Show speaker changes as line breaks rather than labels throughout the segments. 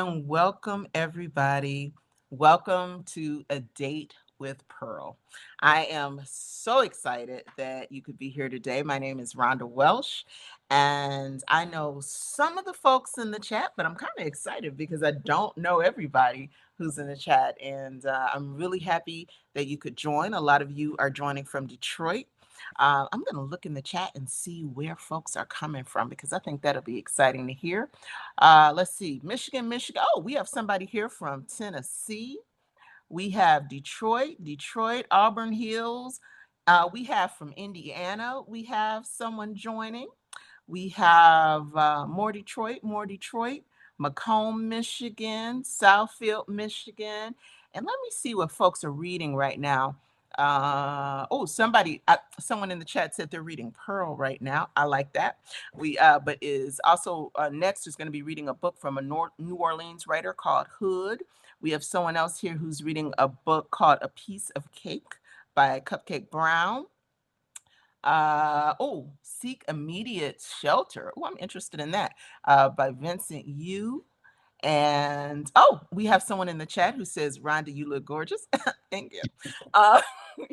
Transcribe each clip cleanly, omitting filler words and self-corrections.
and welcome everybody. Welcome to A Date with Pearl. I am so excited that you could be here today. My name is Rhonda Welsh, and I know some of the folks in the chat, but I'm kind of excited because I don't know everybody who's in the chat. And I'm really happy that you could join. A lot of you are joining from Detroit. I'm going to look in the chat and see where folks are coming from because I think that'll be exciting to hear. Let's see, Michigan, Michigan. Oh, we have somebody here from Tennessee. We have Detroit, Auburn Hills. We have from Indiana. We have someone joining. We have more Detroit, Macomb, Michigan, Southfield, Michigan. And let me see what folks are reading right now. Someone in the chat said they're reading Pearl right now. I like that. But is also next is going to be reading a book from a New Orleans writer called Hood. We have someone else here who's reading a book called A Piece of Cake by Cupcake Brown. Seek Immediate Shelter. Oh, I'm interested in that. By Vincent Yu. And we have someone in the chat who says, Rhonda, you look gorgeous. Thank you. Uh,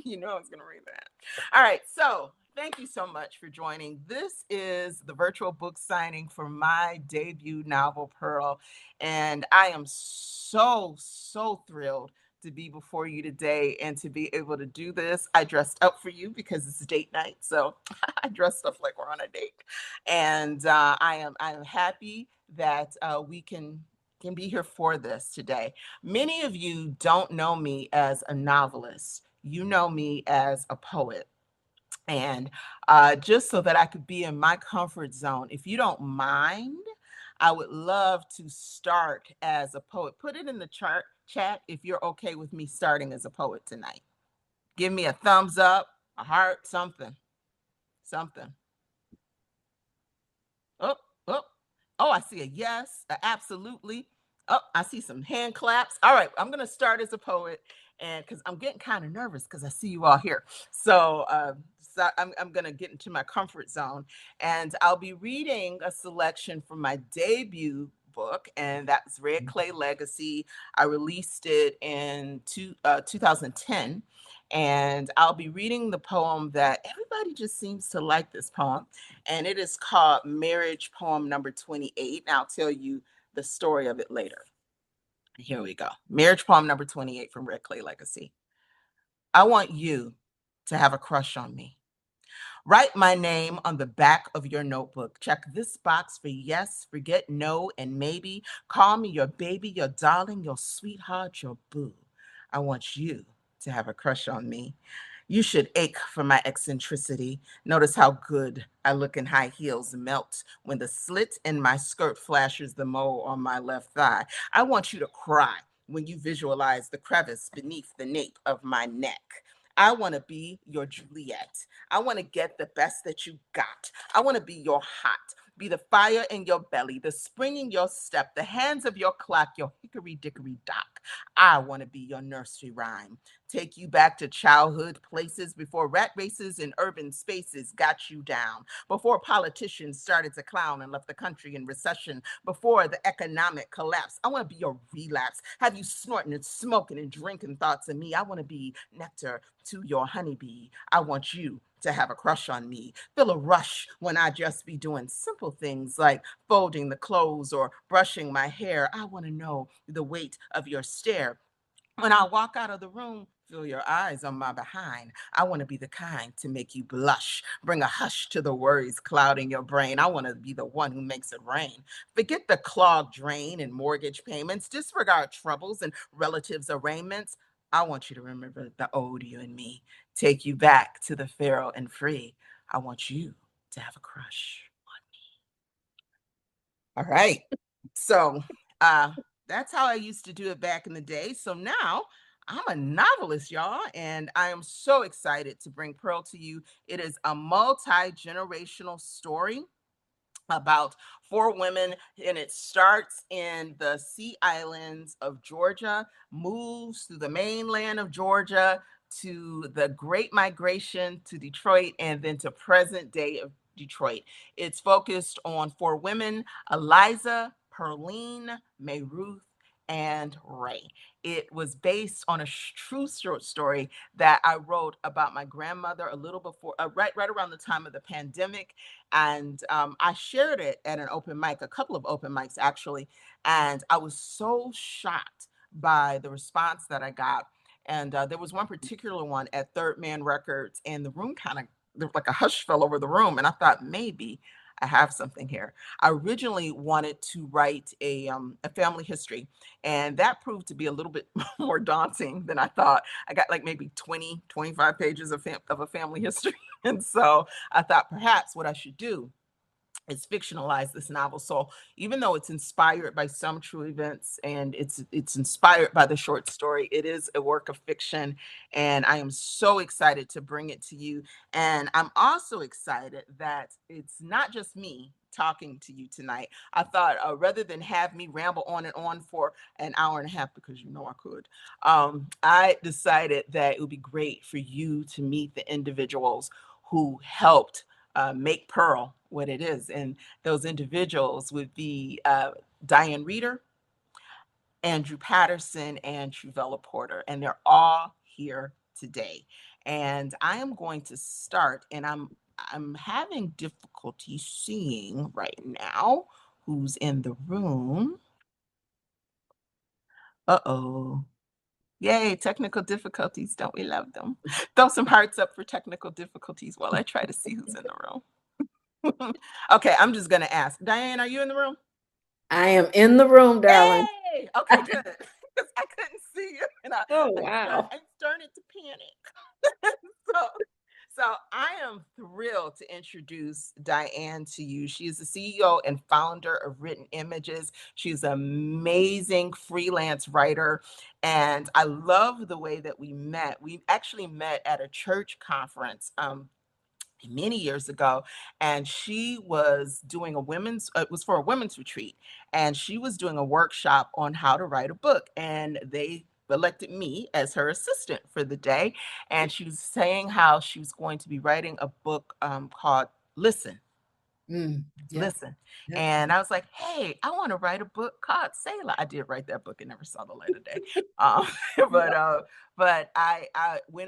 you know I was going to read that. All right. So thank you so much for joining. This is the virtual book signing for my debut novel, Pearl. And I am so thrilled to be before you today and to be able to do this. I dressed up for you because it's date night. So I dressed up like we're on a date. And I am happy that we can be here for this today. Many of you don't know me as a novelist. You know me as a poet. And just so that I could be in my comfort zone, if you don't mind, I would love to start as a poet. Put it in the chat if you're okay with me starting as a poet tonight. Give me a thumbs up, a heart, something, something. Oh, oh, oh, I see a yes, absolutely. Oh, I see some hand claps. All right, I'm going to start as a poet, and because I'm getting kind of nervous because I see you all here. So I'm going to get into my comfort zone, and I'll be reading a selection from my debut book, and that's Red Clay Legacy. I released it in 2010. And I'll be reading the poem that everybody just seems to like this poem. And it is called Marriage Poem Number 28. And I'll tell you the story of it later. Here we go. Marriage Poem Number 28 from Red Clay Legacy. I want you to have a crush on me. Write my name on the back of your notebook. Check this box for yes, forget no, and maybe. Call me your baby, your darling, your sweetheart, your boo. I want you to have a crush on me. You should ache for my eccentricity. Notice how good I look in high heels melt when the slit in my skirt flashes the mole on my left thigh. I want you to cry when you visualize the crevice beneath the nape of my neck. I want to be your Juliet. I want to get the best that you got. I want to be your hot, be the fire in your belly, the spring in your step, the hands of your clock, your hickory dickory dock. I want to be your nursery rhyme. Take you back to childhood places before rat races and urban spaces got you down, before politicians started to clown and left the country in recession, before the economic collapse. I want to be your relapse, have you snorting and smoking and drinking thoughts of me. I want to be nectar to your honeybee. I want you to have a crush on me. Feel a rush when I just be doing simple things like folding the clothes or brushing my hair. I want to know the weight of your stare. When I walk out of the room, feel your eyes on my behind. I want to be the kind to make you blush, bring a hush to the worries clouding your brain. I want to be the one who makes it rain. Forget the clogged drain and mortgage payments. Disregard troubles and relatives' arraignments. I want you to remember the old you and me. Take you back to the feral and free. I want you to have a crush on me. All right. So that's how I used to do it back in the day. So now I'm a novelist, y'all, and I am so excited to bring Pearl to you. It is a multi-generational story about four women, and it starts in the Sea Islands of Georgia, moves through the mainland of Georgia to the Great Migration to Detroit, and then to present day of Detroit. It's focused on four women: Eliza, Perline, Mayruth, and Ray. It was based on a true short story that I wrote about my grandmother a little before, right around the time of the pandemic, and I shared it at an open mic, a couple of open mics actually, and I was so shocked by the response that I got. And there was one particular one at Third Man Records, and the room kind of, there was like a hush fell over the room, and I thought maybe I have something here. I originally wanted to write a family history, and that proved to be a little bit more daunting than I thought. I got like maybe 20, 25 pages of a family history. And so I thought perhaps what I should do is fictionalize this novel. So even though it's inspired by some true events and it's inspired by the short story, it is a work of fiction, and I am so excited to bring it to you. And I'm also excited that it's not just me talking to you tonight. I thought rather than have me ramble on and on for an hour and a half, because you know I could, I decided that it would be great for you to meet the individuals who helped make Pearl what it is. And those individuals would be Diane Reeder, Andrew Patterson, and Truvella Porter. And they're all here today. And I am going to start, and I'm having difficulty seeing right now who's in the room. Uh-oh. Yay, technical difficulties. Don't we love them? Throw some hearts up for technical difficulties while I try to see who's in the room. Okay, I'm just gonna ask. Diane, are you in the room?
I am in the room, darling.
Yay! Okay, good. Because I couldn't see you, and
Oh, wow.
I started to panic. so, so I am thrilled to introduce Diane to you. She is the CEO and founder of Written Images. She's an amazing freelance writer, and I love the way that we met. We actually met at a church conference. Many years ago, and she was doing a women's it was for a women's retreat, and she was doing a workshop on how to write a book, and they elected me as her assistant for the day. And she was saying how she was going to be writing a book called Listen.
Yep,
Listen.
yep.
And I was like, hey, I want to write a book called Sailor. I did write that book and never saw the light of day. But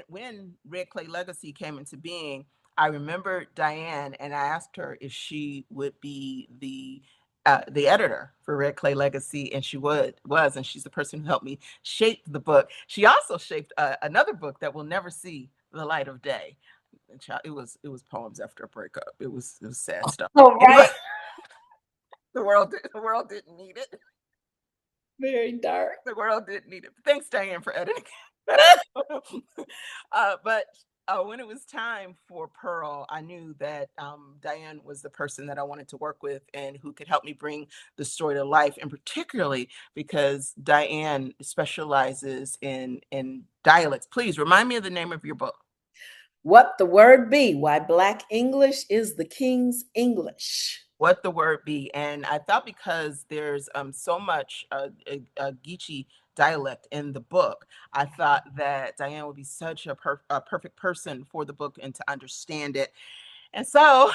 when Red Clay Legacy came into being, I remember Diane, and I asked her if she would be the editor for Red Clay Legacy, and she was, and she's the person who helped me shape the book. She also shaped another book that will never see the light of day. It was poems after a breakup. It was sad stuff.
All
Anyway,
right.
the world didn't need it.
Very dark.
The world didn't need it. Thanks, Diane, for editing. But when it was time for Pearl, I knew that Diane was the person that I wanted to work with and who could help me bring the story to life, and particularly because Diane specializes in dialects. Please remind me of the name of your book.
What the word be? Why Black English is the King's English.
What the word be. And I thought because there's so much Geechee dialect in the book, I thought that Diane would be such a perfect person for the book and to understand it. And so,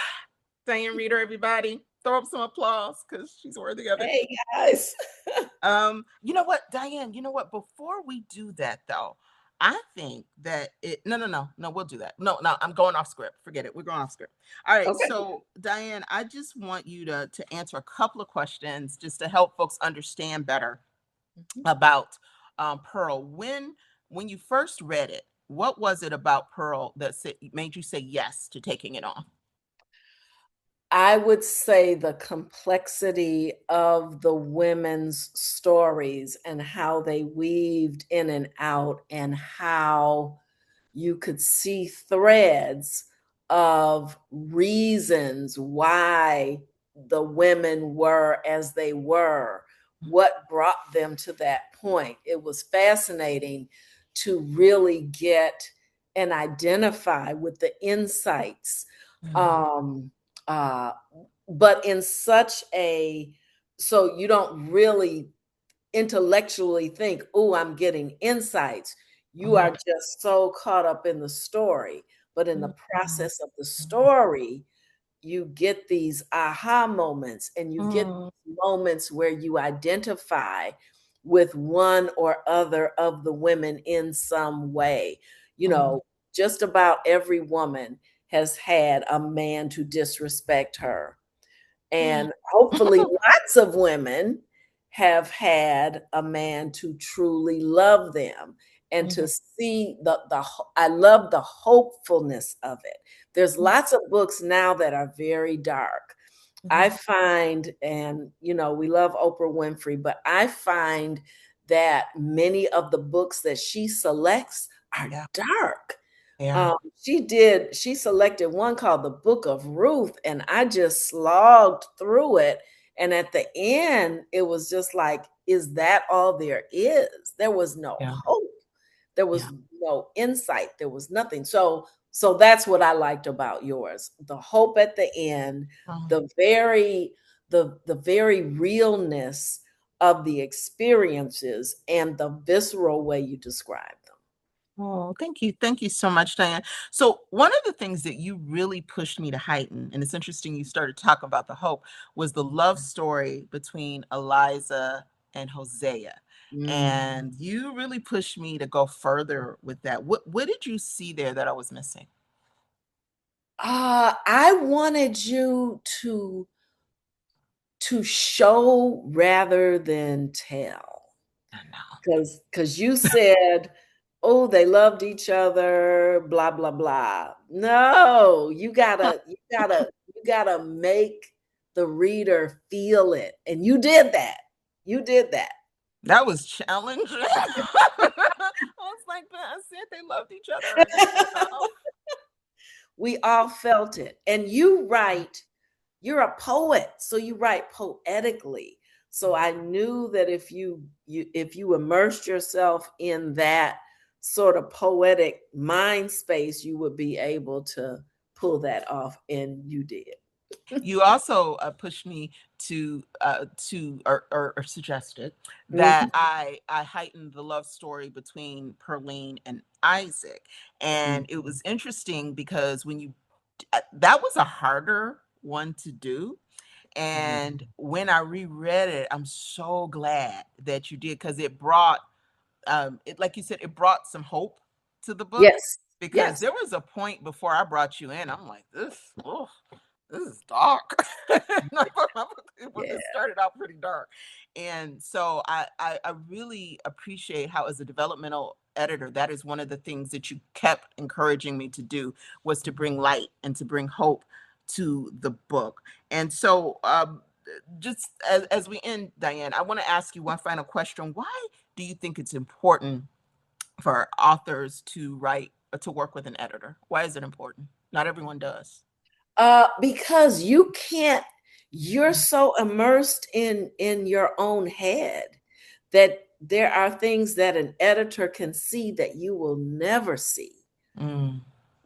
Diane Reader, everybody, throw up some applause because she's worthy of it.
Hey, guys.
You know what, Diane, you know what? Before we do that though, I think that no, we'll do that. No, I'm going off script. Forget it. We're going off script. All right.
Okay.
So, Diane, I just want you to answer a couple of questions just to help folks understand better about Pearl. When you first read it, what was it about Pearl that made you say yes to taking it on?
I would say the complexity of the women's stories and how they weaved in and out, and how you could see threads of reasons why the women were as they were, what brought them to that point. It was fascinating to really get and identify with the insights. Um, uh, but in such a, so you don't really intellectually think, oh, I'm getting insights. You are
Mhm.
just so caught up in the story. But in the
Mhm.
process of the story, you get these aha moments, and you get
Mm,
moments where you identify with one or other of the women in some way. You
mm,
know, just about every woman has had a man to disrespect her.
yeah.
And hopefully, lots of women have had a man to truly love them and to
Mhm,
see I love the hopefulness of it. There's
mm,
lots of books now that are very dark. I
mhm,
find, and we love Oprah Winfrey, but I find that many of the books that she selects are
yeah.
dark.
Yeah.
She selected one called The Book of Ruth, and I just slogged through it. And at the end, it was just like, is that all there is? There was no
Yeah.
hope. There
Yeah.
was no insight. There was nothing. So that's what I liked about yours. The hope at the end,
Um,
the very the very realness of the experiences, and the visceral way you describe them.
Oh, thank you. Thank you so much, Diane. So, one of the things that you really pushed me to heighten, and it's interesting you started talking about the hope, was the love story between Eliza and Hosea.
Mm.
And you really pushed me to go further with that. What did you see there that I was missing?
I wanted you to show rather than tell,
I know.
because you said, "Oh, they loved each other, blah blah blah." No, you gotta make the reader feel it, and you did that. You did that.
That was challenging. I was like, but I said they loved each other enough.
We all felt it, and you're a poet, so you write poetically. So I knew that if you immersed yourself in that sort of poetic mind space, you would be able to pull that off, and you did.
You also pushed me or suggested that
Mhm,
I heightened the love story between Perlene and Isaac, and it
mhm,
was interesting because that was a harder one to do, and
mhm.
when I reread it, I'm so glad that you did because it brought it like you said, it brought some hope to the book
Yes,
because
yes.
there was a point before I brought you in. I'm like, this is dark. It
Yeah.
started out pretty dark. And so I really appreciate how as a developmental editor, that is one of the things that you kept encouraging me to do was to bring light and to bring hope to the book. And so just as we end, Diane, I want to ask you one final question. Why do you think it's important for authors to write to work with an editor? Why is it important? Not everyone does.
Because you're so immersed in your own head that there are things that an editor can see that you will never see,
Mm,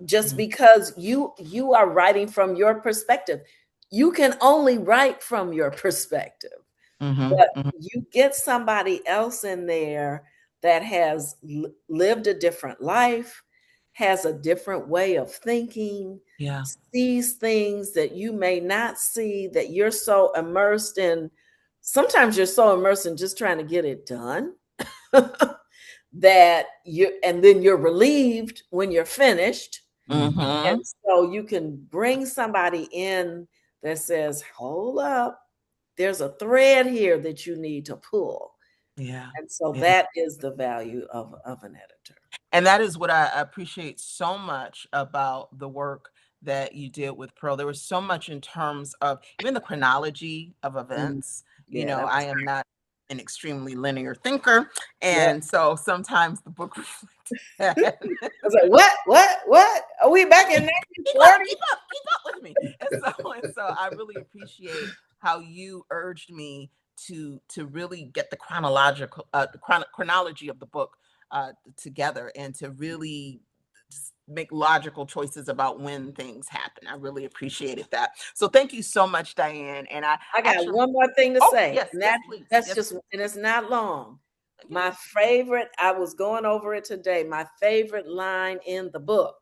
just
mm,
because you are writing from your perspective. You can only write from your perspective,
mhm,
but
mhm.
you get somebody else in there that has lived a different life, has a different way of thinking,
Yeah.
sees things that you may not see, that you're so immersed in. Sometimes you're so immersed in just trying to get it done and then you're relieved when you're finished. And
Mhm.
so you can bring somebody in that says, hold up, there's a thread here that you need to pull.
Yeah.
And so
Yeah.
that is the value of an editor.
And that is what I appreciate so much about the work that you did with Pearl. There was so much in terms of even the chronology of
Mm,
events. You
yeah,
know,
that
I
was
am not an extremely linear thinker,
yep.
and so sometimes the book reflects that.
I was like, what? Are we back in
Keep up,
1940?
keep up with me. And so I really appreciate how you urged me to really get the chronology of the book together and to really just make logical choices about when things happen. I really appreciated that. So thank you so much, Diane. And I
I got
actually,
one more thing to
oh
say,
yes,
and
yes, please,
that's
yes,
just, and it's not long.
okay.
My favorite, I was going over it today. My favorite line in the book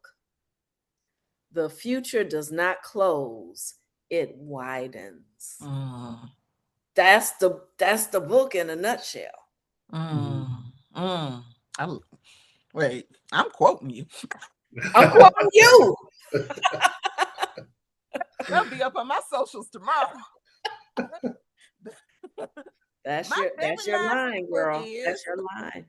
The future does not close, it widens.
Mm,
That's the book in a nutshell.
mm, mm. I'm, wait, I'm quoting you.
I'm quoting you.
That'll be up on my socials tomorrow.
That's
My
your
very
that's your
last
line,
quote
girl.
is
That's your line.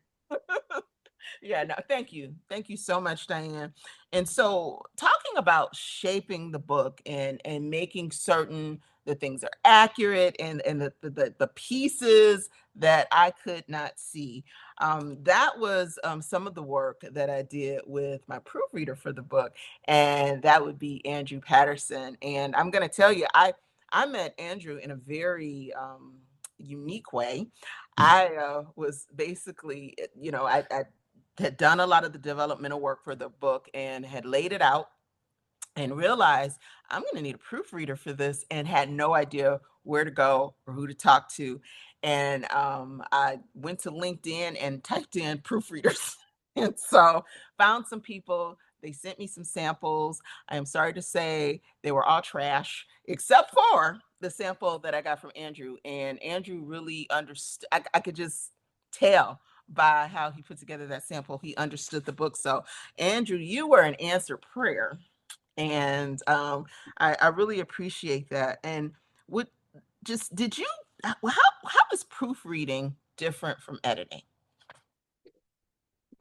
yeah, no, thank you. Thank you so much, Diane. And so talking about shaping the book and making certain the things are accurate and the pieces that I could not see. That was some of the work that I did with my proofreader for the book, and that would be Andrew Patterson. And I'm going to tell you, I met Andrew in a very unique way. I was basically, I had done a lot of the developmental work for the book and had laid it out and realized I'm going to need a proofreader for this and had no idea where to go or who to talk to. And I went to LinkedIn and typed in proofreaders. And so found some people. They sent me some samples. I am sorry to say they were all trash, except for the sample that I got from Andrew. And Andrew really understood, I could just tell by how he put together that sample. He understood the book. So, Andrew, you were an answered prayer, and I really appreciate that. And would just did you how is proofreading different from editing?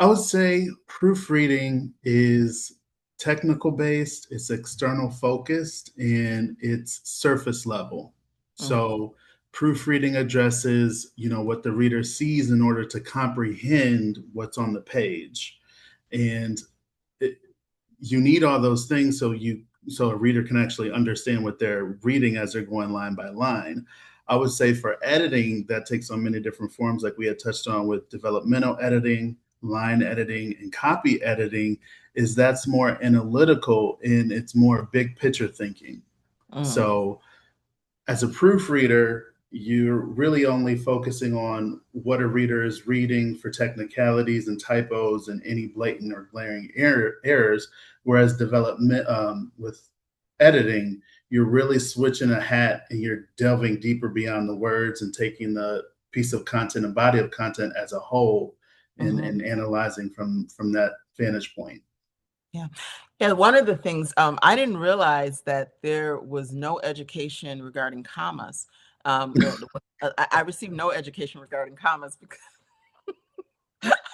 I would say proofreading is technical based, it's external focused, and it's surface level.
Mm,
So proofreading addresses, what the reader sees in order to comprehend what's on the page. And it, you need all those things so a reader can actually understand what they're reading as they're going line by line. I would say for editing, that takes on many different forms, like we had touched on with developmental editing, line editing, and copy editing. Is that's more analytical and it's more big picture thinking.
mm,
So as a proofreader, you're really only focusing on what a reader is reading for technicalities and typos and any blatant or glaring errors. Whereas development with editing, you're really switching a hat and you're delving deeper beyond the words and taking the piece of content and body of content as a whole
mhm.
and analyzing from that vantage point.
Yeah. Yeah, one of the things, I didn't realize that there was no education regarding commas. I received no education regarding commas because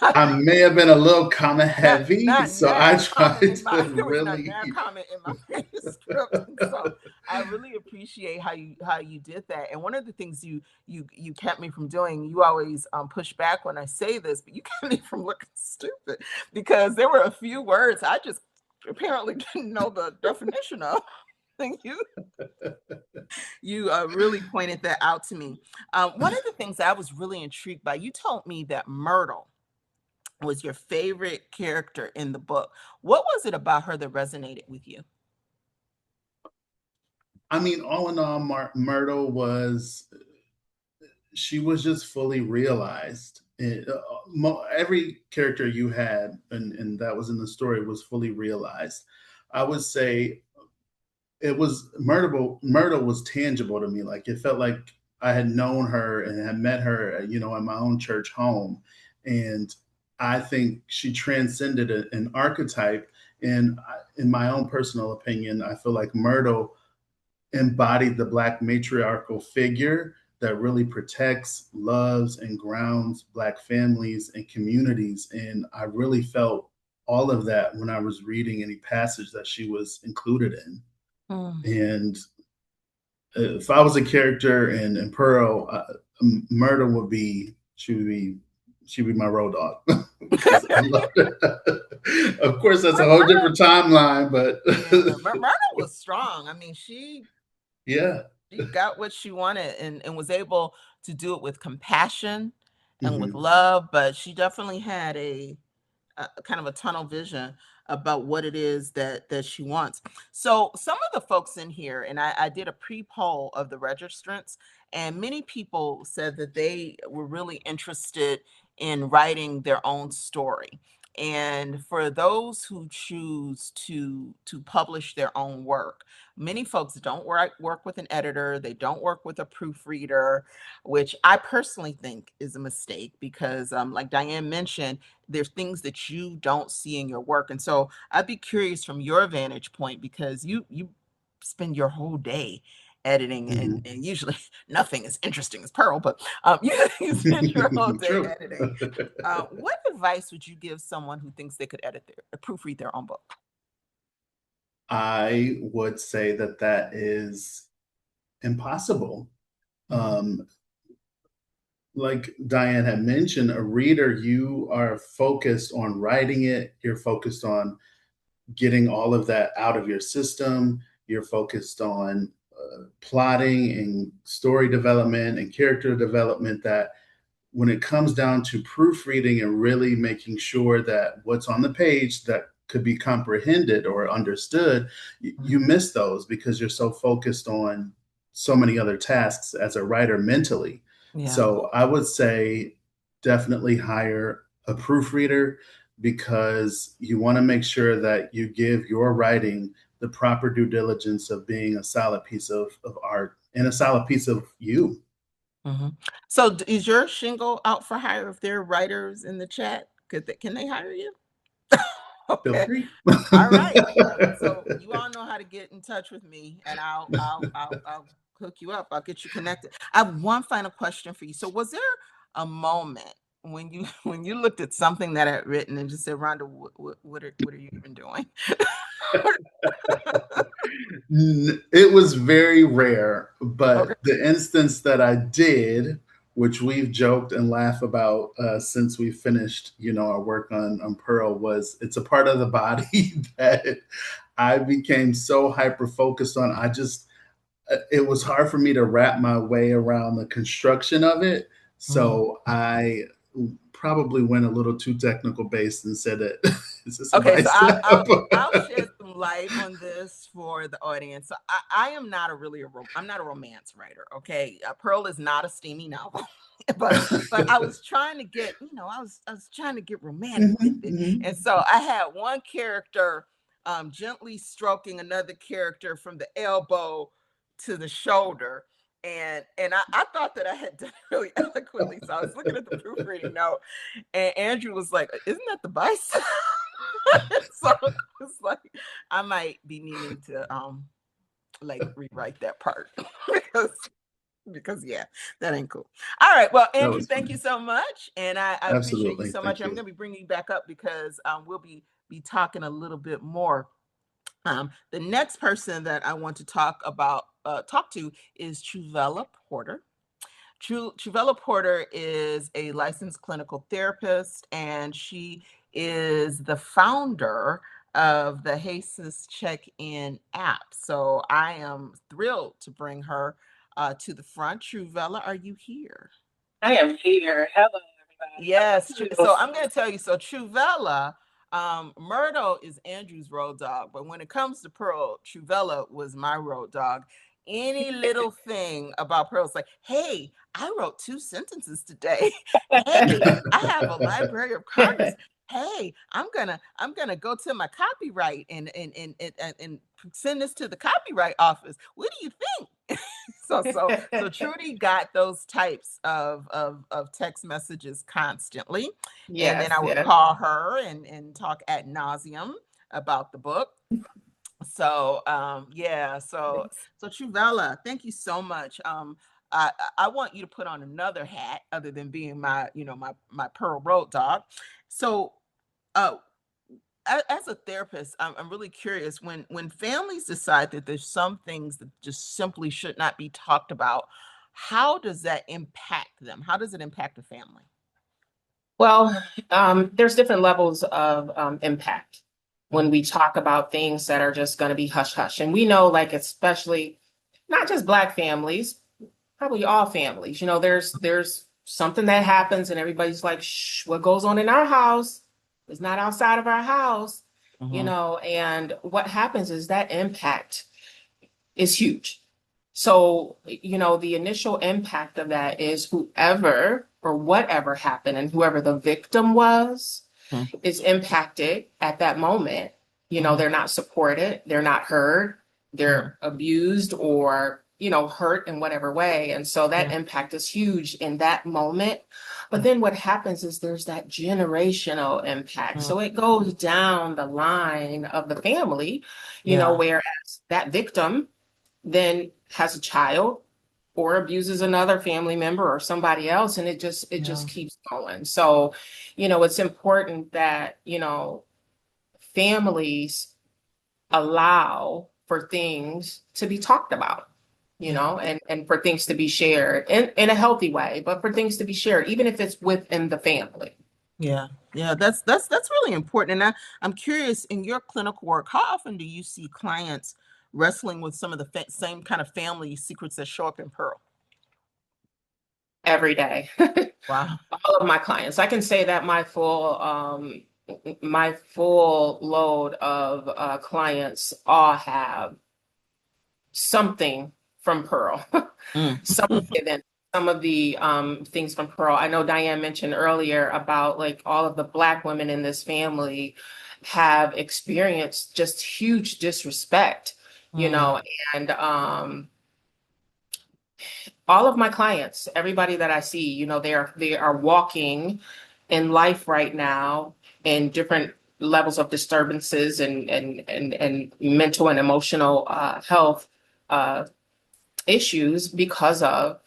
I may have been a little comma
not
heavy,
not
so I
nary comma
tried
in my
to
there was not
really.
nary comment in my manuscript. And so I really appreciate how you did that. And one of the things you kept me from doing, you always push back when I say this, but you kept me from looking stupid because there were a few words I just apparently didn't know the definition of. And you really pointed that out to me. One of the things I was really intrigued by, you told me that Myrtle was your favorite character in the book. What was it about her that resonated with you?
I mean, all in all, Myrtle was she was just fully realized. Every character you had, and that was in the story, was fully realized. I would say it was Myrtle was tangible to me. Like it felt like I had known her and had met her, in my own church home, and I think she transcended an archetype. And in my own personal opinion, I feel like Myrtle embodied the Black matriarchal figure that really protects, loves, and grounds Black families and communities. And I really felt all of that when I was reading any passage that she was included in.
Mm.
And if I was a character in Pearl, Murder would be she'd be my road dog because I love it. Of course, that's a whole
Myrtle,
different timeline, but
yeah, Myrtle was strong. I mean,
yeah.
she got what she wanted and was able to do it with compassion and with
Mhm.
love, but she definitely had a kind of a tunnel vision about what it is that she wants. So some of the folks in here, and I did a pre-poll of the registrants, and many people said that they were really interested in writing their own story. And for those who choose to publish their own work, many folks don't work with an editor, they don't work with a proofreader, which I personally think is a mistake because, like Diane mentioned, there's things that you don't see in your work. And so I'd be curious from your vantage point, because you spend your whole day editing, and usually nothing as interesting as Pearl, but you spend your whole day
True.
editing. What advice would you give someone who thinks they could proofread their own book?
I would say that that is impossible.
Mhm.
Um, like Diane had mentioned, a reader, you are focused on writing it, you're focused on getting all of that out of your system, you're focused on plotting and story development and character development, that when it comes down to proofreading and really making sure that what's on the page that could be comprehended or understood, you
Mhm.
miss those because you're so focused on so many other tasks as a writer mentally.
Yeah.
So I would say definitely hire a proofreader, because you want to make sure that you give your writing the proper due diligence of being a solid piece of art and a solid piece of you.
Mhm. So is your shingle out for hire if there are writers in the chat? Can they hire you?
Feel
Okay.
free.
All right. So you all know how to get in touch with me, and I'll hook you up. I'll get you connected. I have one final question for you. So was there a moment when you when you looked at something that I had written and just said, Rhonda, what are you even doing?
It was very rare,
Okay.
but the instance that I did, which we've joked and laughed about since we finished, our work on Pearl, was it's a part of the body that I became so hyper focused on. It was hard for me to wrap my way around the construction of it.
Mhm.
So I probably went a little too technical based and said that is this a
Okay, so
bicep?
I'll shed some light on this for the audience. So I am not I'm not a romance writer. Okay, Pearl is not a steamy novel, but I was trying to get I was trying to get romantic with
Mhm,
it, and
mhm.
so I had one character gently stroking another character from the elbow to the shoulder. And I thought that I had done it really eloquently. So I was looking at the proofreading note, and Andrew was like, "Isn't that the bicep?" So it's like I might be needing to like rewrite that part because yeah, that ain't cool. All right. Well,
That
Andrew,
was
thank you
funny.
so much. And I appreciate you
Absolutely.
so much.
Thank
I'm
you.
gonna be bringing you back up because we'll be talking a little bit more. The next person that I want to talk to is Truvella Porter. Truvella Porter is a licensed clinical therapist, and she is the founder of the Jesus Check-in app. So I am thrilled to bring her to the front. Truvella, are you here?
I am here. Hello, everybody.
Yes.
Hello.
So I'm going to tell you. So Truvella, Myrtle is Andrew's road dog, but when it comes to Pearl, Truvella was my road dog. Any little thing about Pearl, it's like, hey, I wrote 2 sentences today. Hey, I have a Library of Congress. Hey, I'm gonna go to my copyright and send this to the copyright office. What do you think? So Trudy got those types of text messages constantly, and then
Yes,
I would
yes.
call her and talk ad nauseum about the book. So yeah, so Truvella, thank you so much. I want you to put on another hat other than being my my Pearl Road dog. So uh as a therapist, I'm really curious when families decide that there's some things that just simply should not be talked about. How does that impact them? How does it impact a family?
Well, there's different levels of impact when
Mhm,
we talk about things that are just going to be hush hush. And we know, like, especially not just Black families, probably all families, there's something that happens and everybody's like, shh, what goes on in our house is not outside of our house,
mhm,
and what happens is that impact is huge. So, the initial impact of that is whoever or whatever happened and whoever the victim was,
Mm.
is impacted at that moment. You know, they're not supported, they're not heard, they're abused or, you know, hurt in whatever way. And so that
Yeah.
impact is huge in that moment. But then what happens is there's that generational impact.
Mm.
So it goes down the line of the family, you know,
Yeah.
whereas that victim then has a child or abuses another family member or somebody else, and it
Yeah.
just keeps going. So, you know, it's important that, you know, families allow for things to be talked about, you
Yeah.
know, and for things to be shared in a healthy way, but for things to be shared, even if it's within the family.
Yeah. Yeah. That's really important. And I'm curious, in your clinical work, how often do you see clients wrestling with some of the same kind of family secrets that show up in Pearl?
Every day.
Wow.
All of my clients. I can say that my full load of clients all have something from Pearl.
Mm.
Some of the events, some of the things from Pearl. I know Diane mentioned earlier about like all of the Black women in this family have experienced just huge disrespect, you
Mm.
know, and all of my clients, everybody that I see, you know, they are walking in life right now in different levels of disturbances and mental and emotional health uh, issues because of,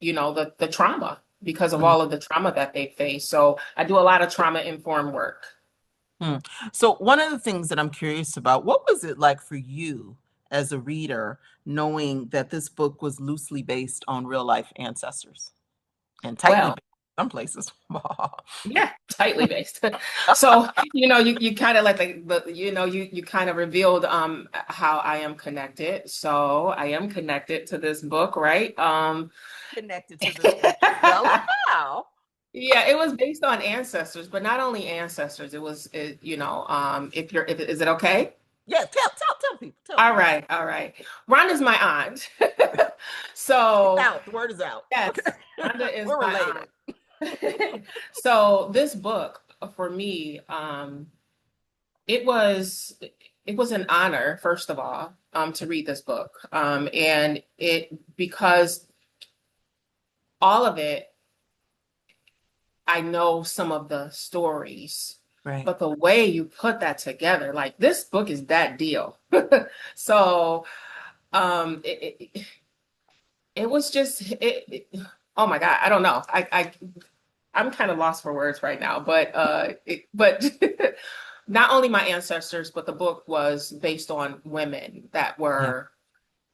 you know, the trauma, because of
Mm.
all of the trauma that they face. So I do a lot of trauma informed work.
Mm. So one of the things that I'm curious about, what was it like for you as a reader, knowing that this book was loosely based on real life ancestors and tightly
Well,
based in some places?
yeah, tightly based. So, you know, you kind of like you know, you kind of revealed how I am connected. So I am connected to this book, right?
Connected to this book. Spell it out.
Yeah, it was based on ancestors, but not only ancestors. You know, if is it okay?
Yeah, tell people, tell
All
people.
right, all right. Rhonda's my aunt.
It's
So
out. The word is out. Okay.
yes, Rhonda is
We're
my
related.
aunt. So this book for me, it was it was an honor, first of all, to read this book. And it because all of it, I know some of the stories,
Right.
but the way you put that together, like this book is that deal. So it was just oh my God, I don't know. I'm kind of lost for words right now, but not only my ancestors, but the book was based on women that
Yeah.
were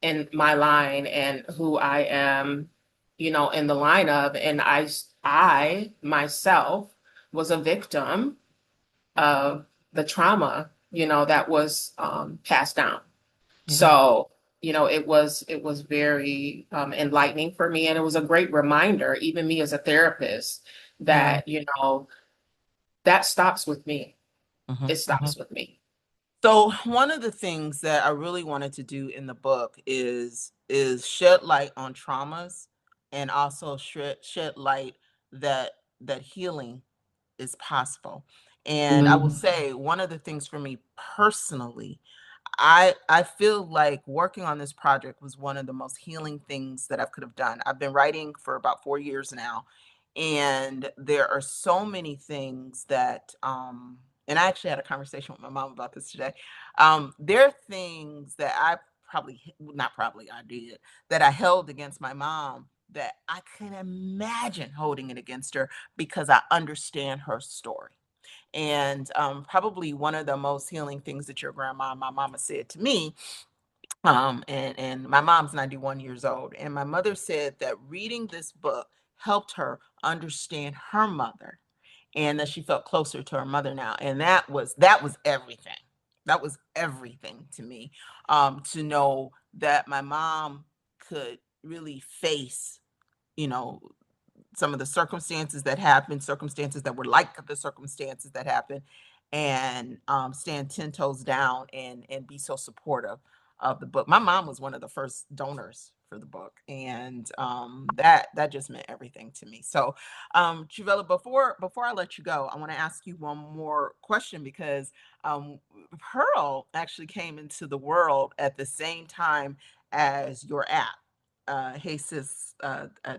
in my line and who I am, you know, in the line of. And I myself was a victim of the trauma, you know, that was passed down.
Yeah.
So, you know, it was very enlightening for me, and it was a great reminder, even me as a therapist,
Yeah.
that, you know, that stops with me.
Hmm.
It
Hmm.
stops with me.
So one of the things that I really wanted to do in the book is shed light on traumas, and also shed light that healing is possible. And I will
Mhm.
say, one of the things for me personally, I feel like working on this project was one of the most healing things that I could have done. I've been writing for about 4 years now, and there are so many things that and I actually had a conversation with my mom about this today. There are things that I probably not probably I did that I held against my mom that I can imagine holding it against her because I understand her story. And probably one of the most healing things that your grandma, my mama said to me, and my mom's 91 years old, and my mother said that reading this book helped her understand her mother, and that she felt closer to her mother now. And that was everything. That was everything to me, to know that my mom could really face, you know, some of the circumstances that happened, circumstances that were like the circumstances that happened, and stand 10 toes down and be so supportive of the book. My mom was one of the first donors for the book, and that just meant everything to me. So, Juvella, before I let you go, I want to ask you one more question because um, Pearl actually came into the world at the same time as your app,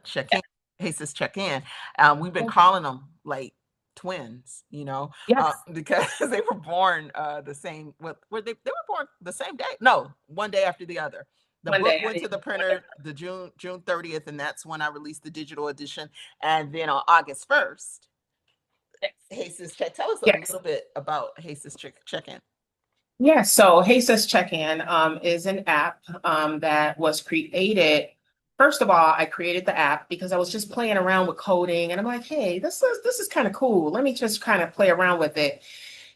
Check In. Jesus Check In. We've been calling them like twins,
Yes.
because they were born the same. What were they? They were born the same day. No, one day after the other. The
One
book
day.
went to the printer the June 30th, and that's when I released the digital edition. And then on August 1st, Jesus Check. Tell us a
Yes.
little bit about Jesus Check In.
Yeah, so Hey Sis Check-In is an app that was created. First of all, I created the app because I was just playing around with coding, and I'm like, hey, this is kind of cool. Let me just kind of play around with it.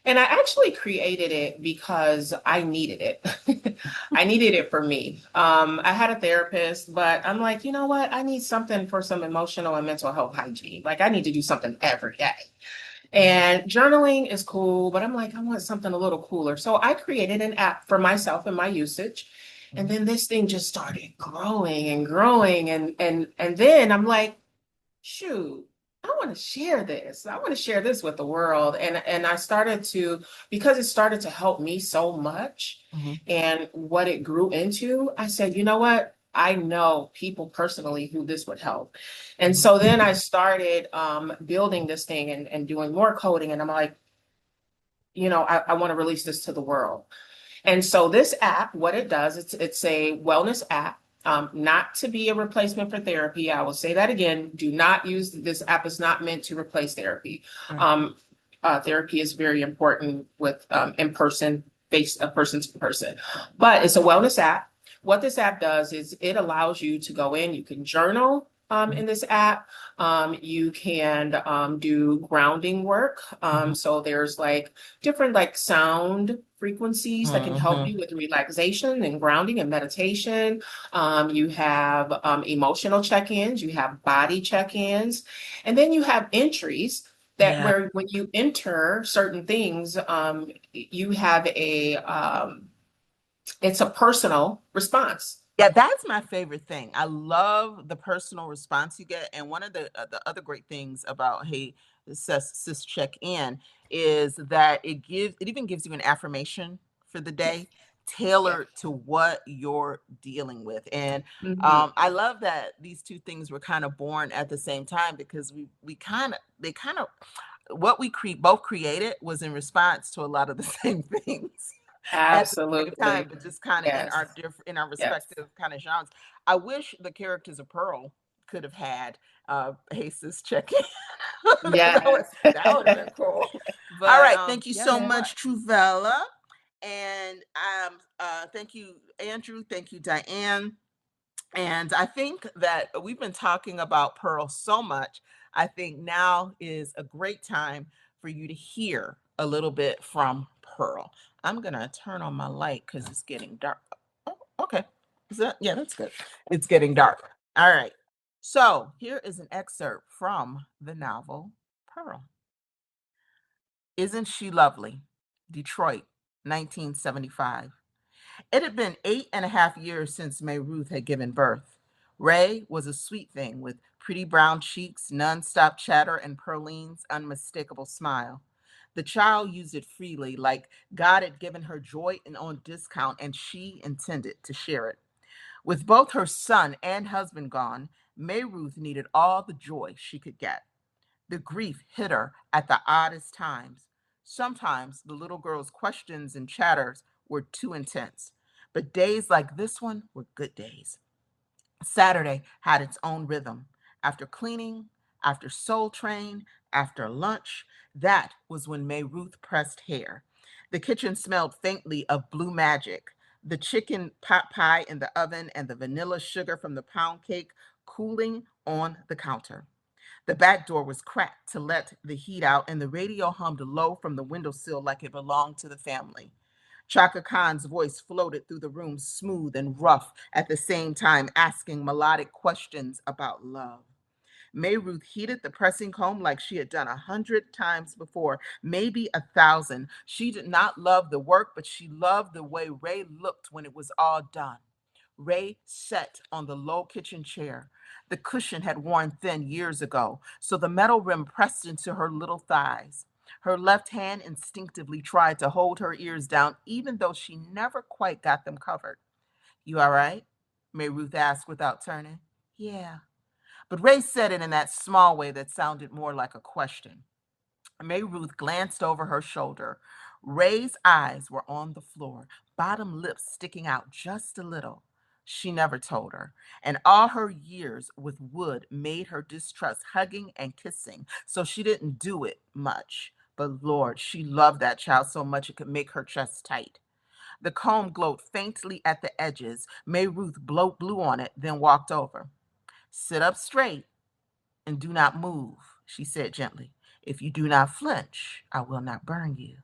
And I actually created it because I needed it. I needed it for me. I had a therapist, but I'm like, you know what? I need something for some emotional and mental health hygiene. Like I need to do something every day. And journaling is cool, but I'm like, I want something a little cooler. So I created an app for myself and my usage. And then this thing just started growing and growing. And then I'm like, shoot, I want to share this. I want to share this with the world. And I started to, because it started to help me so much
Mhm.
and what it grew into, I said, you know what? I know people personally who this would help. And
Mhm.
so then I started building this thing and doing more coding. And I'm like, I want to release this to the world. And so this app, what it does, it's a wellness app, not to be a replacement for therapy. I will say that again. Do not use this app is not meant to replace therapy.
Right.
Therapy is very important with in person, face a person to person. But it's a wellness app. What this app does is it allows you to go in. You can journal in this app. You can do grounding work.
Mhm.
So there's like different like sound frequencies that can help
Mhm.
you with relaxation and grounding and meditation. You have emotional check-ins, you have body check-ins, and then you have entries that
Yeah.
where when you enter certain things, you have it's a personal response.
Yeah, that's my favorite thing. I love the personal response you get, and one of the other great things about Hey Sis Check In is that it even gives you an affirmation for the day
Yeah.
tailored to what you're dealing with. And
Mhm.
I love that these two things were kind of born at the same time because we kind of they kind of what both created was in response to a lot of the same things at the same time,
Absolutely.
but just kind of
Yes.
in our
Yes.
respective kind of genres. I wish the characters of Pearl could have had Jesus check in.
Yes.
That would have been cool. All
But
right, thank you
yeah,
so
man.
much, Truvella, and thank you, Andrew. Thank you, Diane. And I think that we've been talking about Pearl so much. I think now is a great time for you to hear a little bit from Pearl. I'm going to turn on my light because it's getting dark. Oh, okay. Yeah, that's good. It's getting dark. All right. So here is an excerpt from the novel Pearl. Isn't She Lovely? Detroit, 1975. It had been 8.5 years since May Ruth had given birth. Ray was a sweet thing with pretty brown cheeks, nonstop chatter, and Pearline's unmistakable smile. The child used it freely, like God had given her joy and on discount, and she intended to share it. With both her son and husband gone, May Ruth needed all the joy she could get. The grief hit her at the oddest times. Sometimes the little girl's questions and chatters were too intense, but days like this one were good days. Saturday had its own rhythm. After cleaning, after Soul Train, after lunch, that was when May Ruth pressed hair. The kitchen smelled faintly of blue magic. The chicken pot pie in the oven and the vanilla sugar from the pound cake cooling on the counter. The back door was cracked to let the heat out, and the radio hummed low from the windowsill like it belonged to the family. Chaka Khan's voice floated through the room, smooth and rough, at the same time asking melodic questions about love. May Ruth heated the pressing comb like she had done 100 times before, maybe 1,000. She did not love the work, but she loved the way Ray looked when it was all done. Ray sat on the low kitchen chair. The cushion had worn thin years ago, so the metal rim pressed into her little thighs. Her left hand instinctively tried to hold her ears down, even though she never quite got them covered. You all right? May Ruth asked without turning. Yeah. But Ray said it in that small way that sounded more like a question. May Ruth glanced over her shoulder. Ray's eyes were on the floor, bottom lip sticking out just a little. She never told her, and all her years with Wood made her distrust hugging and kissing, so she didn't do it much. But Lord, she loved that child so much it could make her chest tight. The comb glowed faintly at the edges. May Ruth blew on it, then walked over. Sit up straight and do not move, she said gently. If you do not flinch, I will not burn you.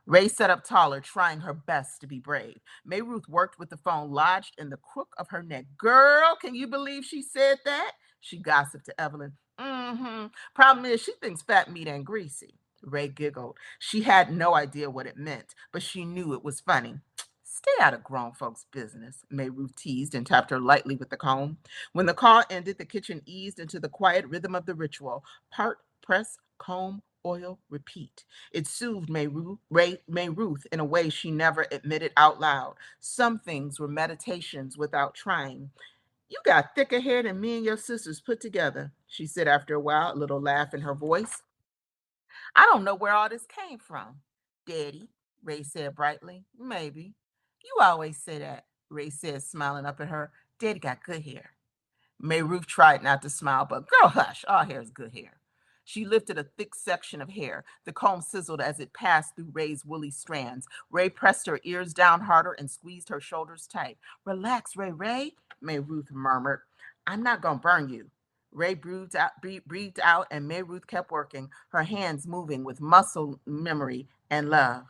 Ray sat up taller, trying her best to be brave. May Ruth worked with the phone lodged in the crook of her neck. Girl, can you believe she said that? She gossiped to Evelyn. Mm-hmm. Problem is, she thinks fat meat ain't greasy. Ray giggled. She had no idea what it meant, but she knew it was funny. Stay out of grown folks' business, May Ruth teased and tapped her lightly with the comb. When the call ended, the kitchen eased into the quiet rhythm of the ritual. Part, press, comb, oil, repeat. It soothed May Ruth in a way she never admitted out loud. Some things were meditations without trying. You got thicker hair than me and your sisters put together, she said after a while, a little laugh in her voice. I don't know where all this came from. Daddy, Ray said brightly. Maybe. You always say that, Ray said, smiling up at her. Daddy got good hair. May Ruth tried not to smile, but girl, hush, all hair is good hair. She lifted a thick section of hair. The comb sizzled as it passed through Ray's woolly strands. Ray pressed her ears down harder and squeezed her shoulders tight. Relax, Ray, May Ruth murmured. I'm not going to burn you. Ray breathed out, and May Ruth kept working, her hands moving with muscle memory and love.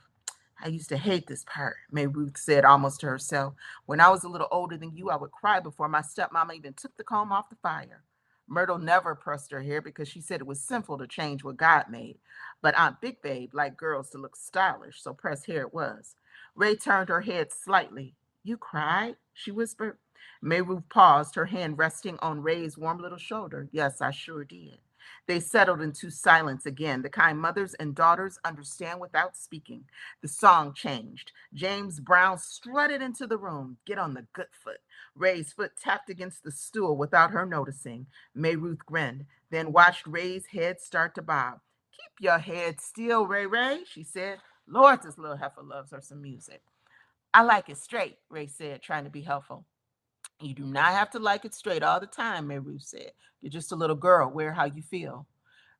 I used to hate this part, May Ruth said almost to herself. When I was a little older than you, I would cry before my stepmama even took the comb off the fire. Myrtle never pressed her hair because she said it was sinful to change what God made. But Aunt Big Babe liked girls to look stylish, so pressed hair it was. Ray turned her head slightly. You cried? She whispered. May Ruth paused, her hand resting on Ray's warm little shoulder. Yes, I sure did. They settled into silence again, the kind mothers and daughters understand without speaking. The song changed. James Brown strutted into the room. Get on the good foot. Ray's foot tapped against the stool without her noticing. May Ruth grinned, then watched Ray's head start to bob. Keep your head still, Ray, she said. Lord, this little heifer loves her some music. I like it straight, Ray said, trying to be helpful. You do not have to like it straight all the time, May Ruth said. You're just a little girl. Wear how you feel.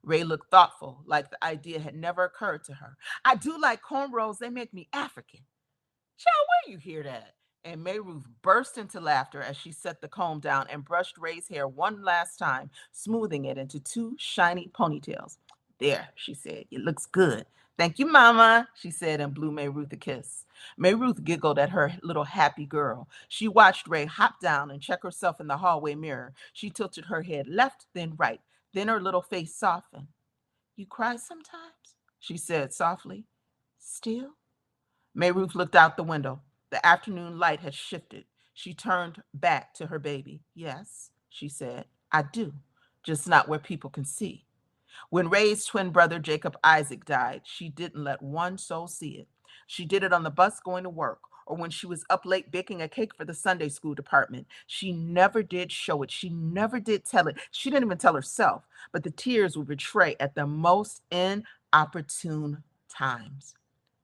Ray looked thoughtful, like the idea had never occurred to her. I do like cornrows. They make me African. Child, where you hear that? And May Ruth burst into laughter as she set the comb down and brushed Ray's hair one last time, smoothing it into two shiny ponytails. There, she said, it looks good. Thank you, Mama, she said and blew May Ruth a kiss. May Ruth giggled at her little happy girl. She watched Ray hop down and check herself in the hallway mirror. She tilted her head left, then right. Then her little face softened. You cry sometimes? She said softly. Still? May Ruth looked out the window. The afternoon light had shifted. She turned back to her baby. Yes, she said, I do, just not where people can see. When Ray's twin brother, Jacob Isaac, died, she didn't let one soul see it. She did it on the bus going to work or when she was up late baking a cake for the Sunday school department. She never did show it. She never did tell it. She didn't even tell herself, but the tears would betray at the most inopportune times.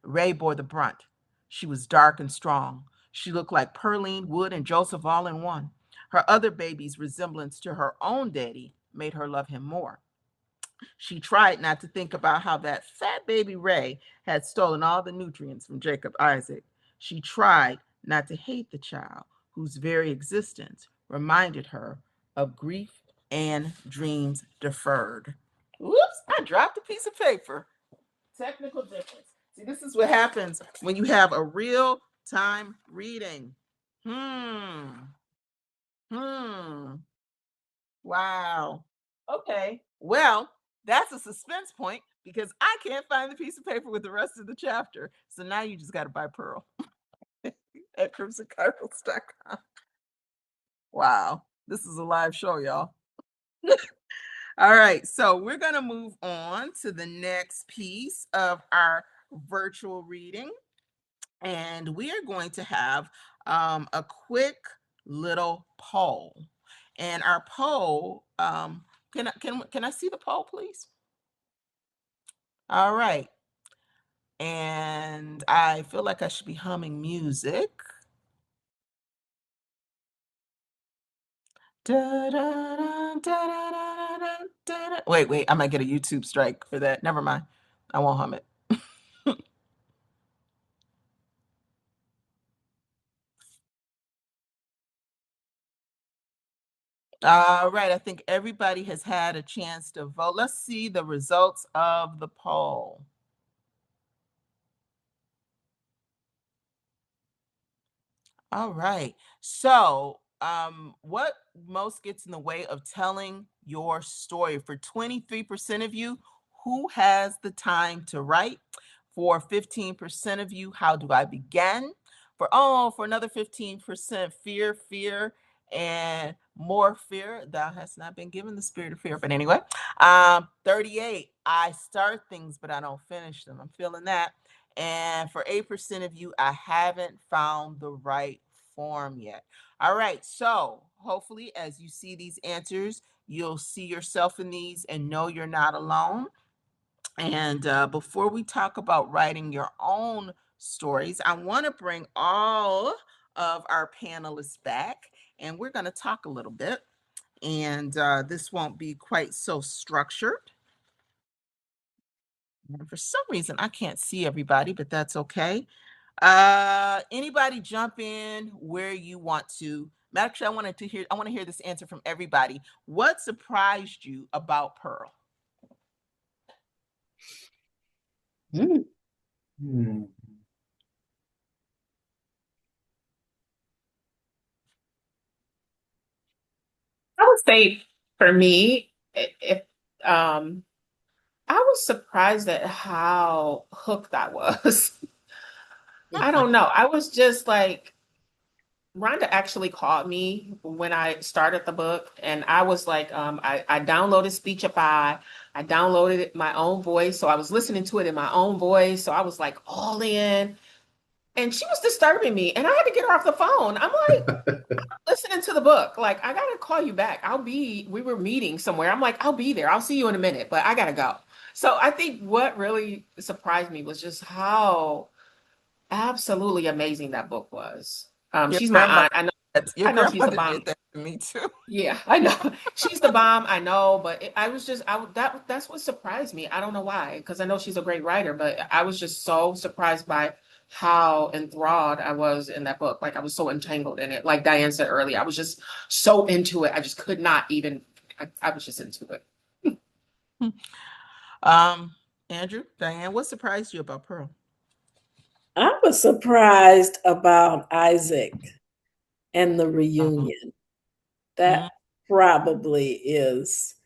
Ray bore the brunt. She was dark and strong. She looked like Pearline, Wood, and Joseph all in one. Her other baby's resemblance to her own daddy made her love him more. She tried not to think about how that fat baby Ray had stolen all the nutrients from Jacob Isaac. She tried not to hate the child whose very existence reminded her of grief and dreams deferred. Whoops, I dropped a piece of paper. Technical difference. See, this is what happens when you have a real time reading. Hmm. Hmm. Wow. Okay. Well, that's a suspense point because I can't find the piece of paper with the rest of the chapter. So now you just got to buy Pearl at crimsoncardinals.com. Wow. This is a live show, y'all. All right. So we're going to move on to the next piece of our virtual reading. And we are going to have a quick little poll. And our poll, can I see the poll, please? All right. And I feel like I should be humming music. Da, da, da, da, da, da, da, da. Wait, I might get a YouTube strike for that. Never mind. I won't hum it. All right, I think everybody has had a chance to vote. Let's see the results of the poll. All right. So, what most gets in the way of telling your story? For 23% of you, who has the time to write? For 15% of you, how do I begin? For another 15%, fear, and more fear. Thou hast not been given the spirit of fear. But anyway, 38, I start things, but I don't finish them. I'm feeling that. And for 8% of you, I haven't found the right form yet. All right. So hopefully, as you see these answers, you'll see yourself in these and know you're not alone. And before we talk about writing your own stories, I want to bring all of our panelists back and we're going to talk a little bit. And this won't be quite so structured. And for some reason, I can't see everybody, but that's okay. Anybody jump in where you want to. Actually, I want to hear this answer from everybody. What surprised you about Pearl?
Mm.
Hmm.
I would say for me, if I was surprised at how hooked I was. I don't know. I was just like, Rhonda actually called me when I started the book, and I was like, I downloaded Speechify, I downloaded my own voice, so I was listening to it in my own voice, so I was like all in, and she was disturbing me, and I had to get her off the phone. I'm like, listening to the book, like I gotta call you back. We were meeting somewhere. I'm like, I'll be there. I'll see you in a minute, but I gotta go. So I think what really surprised me was just how absolutely amazing that book was.
Your
She's my
grandmother,
aunt. I know.
your
I know she's the
grandmother
bomb.
did that to me too.
Yeah, I know. She's the bomb. I know, but I was just that's what surprised me. I don't know why, because I know she's a great writer, but I was just so surprised by how enthralled I was in that book. Like I was so entangled in it. Like Diane said earlier, I was just so into it. I just could not even. I was just into it.
Andrew, Diane, what surprised you about Pearl?
I was surprised about Isaac and the
Uh-huh.
reunion.
Mhm.
That probably is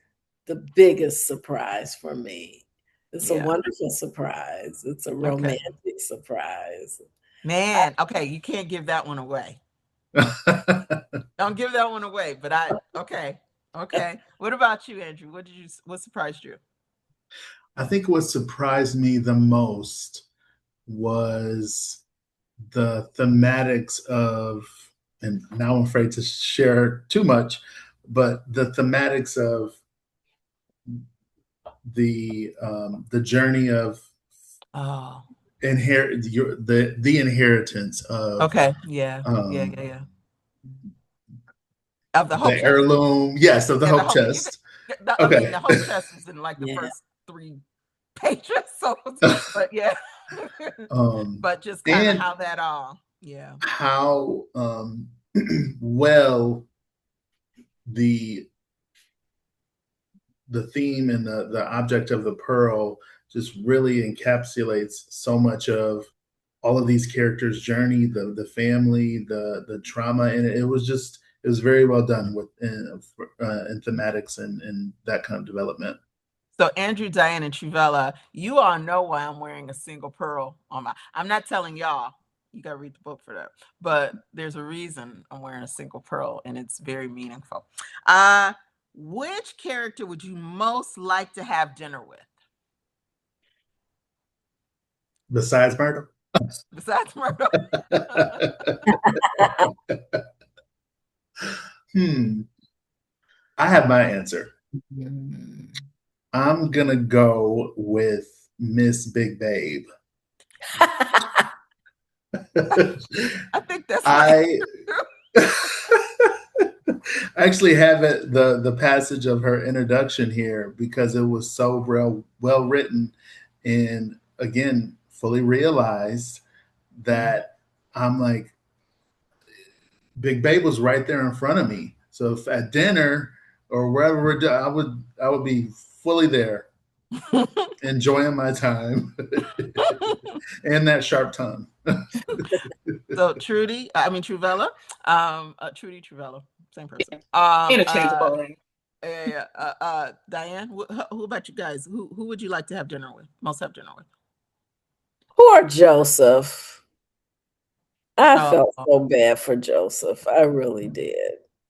the biggest surprise for me. It's a
Yeah.
wonderful surprise. It's a
Okay.
romantic surprise.
Man, okay, you can't give that one away. Don't give that one away, but okay. Okay. What about you, Andrew? What surprised you?
I think what surprised me the most was the thematics of, and now I'm afraid to share too much, but the thematics of the journey of
Oh,
the inheritance of
okay. Yeah. Yeah,
um,
yeah, yeah. Of the Hope
the
Chest.
heirloom, yes, of the
Yeah, the
hope
Hope. You could.
chest.
I mean,
Okay.
the Hope Chest is in like the
Yeah.
first 3 pages. So, but yeah,
um,
but just kind of
and
how that all. Yeah.
how well the the theme and the object of the pearl just really encapsulates so much of all of these characters' journey, the family, the trauma, and it was very well done with in thematics and that kind of development.
So Andrew, Diane, and Trivella, you all know why I'm wearing a single pearl on my. I'm not telling y'all. You got to read the book for that. But there's a reason I'm wearing a single pearl, and it's very meaningful. Which character would you most like to have dinner with?
Besides Myrtle?
Besides Myrtle?
I have my answer.
Mm.
I'm gonna go with Miss Big Babe.
I think that's
I actually have it the passage of her introduction here because it was so well written, and again fully realized that I'm like, Big Babe was right there in front of me. So if at dinner or wherever we're doing, I would be fully there, enjoying my time, and that sharp tongue.
So Truvella, Trudy Truvella, same person.
Interchangeable.
Diane, who about you guys? Who would you like to have dinner with? Most have dinner with?
Poor Joseph. I
Oh,
felt so bad for Joseph. I really did.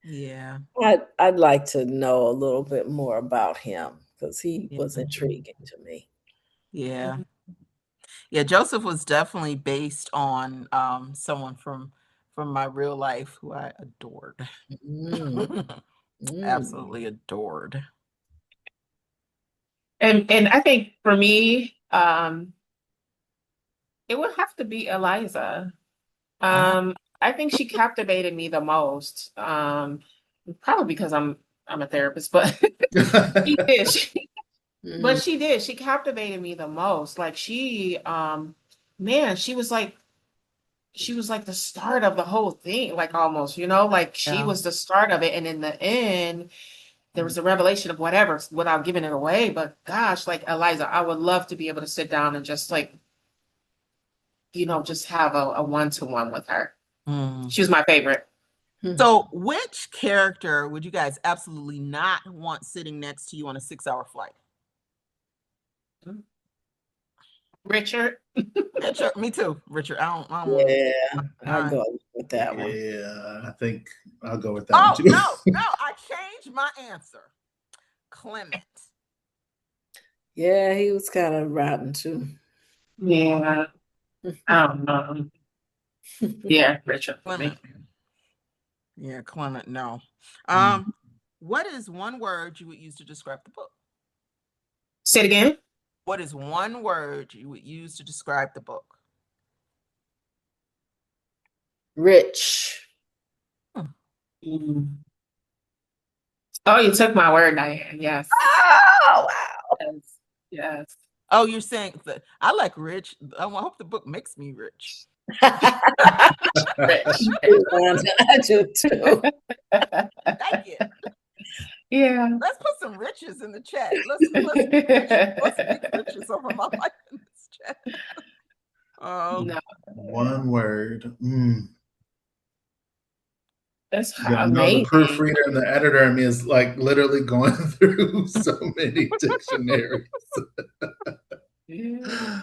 yeah.
I'd like to know a little bit more about him because he
Yeah.
was intriguing to me.
Yeah. Yeah, Joseph was definitely based on someone from my real life who I adored.
Mm.
Absolutely adored.
And I think for me, it would have to be Eliza. I think she captivated me the most. Probably because I'm a therapist, but she did. But she did. She captivated me the most. Like man, she was like the start of the whole thing, like almost, like she was the start of it. And in the end, there was a revelation of whatever without giving it away. But gosh, like Eliza, I would love to be able to sit down and just like, just have a one-to-one with her. She was my favorite.
So which character would you guys absolutely not want sitting next to you on a 6-hour flight?
Richard.
Richard, me too. Richard, I don't want.
Yeah, I'll go with that one.
Yeah, I think I'll go with that one too.
No, I changed my answer. Clement.
Yeah, he was kind of rotten too.
Yeah. I don't know. Yeah, Richard.
Clement. Yeah, Clement, no. What is one word you would use to describe the book?
Say it again.
What is one word you would use to describe the book?
Rich.
Mm. Oh, you took my word, Diane. Yes.
Oh, wow.
Yes.
Oh, you're saying that I like rich. I hope the book makes me rich.
Rich. I do too.
Thank you.
Yeah.
Let's put some riches in the chat. Let's speak riches over my life in this chat.
No.
One word.
That's
Yeah, I know
amazing.
the proofreader and the editor in me is like literally going through so many dictionaries.
Yeah.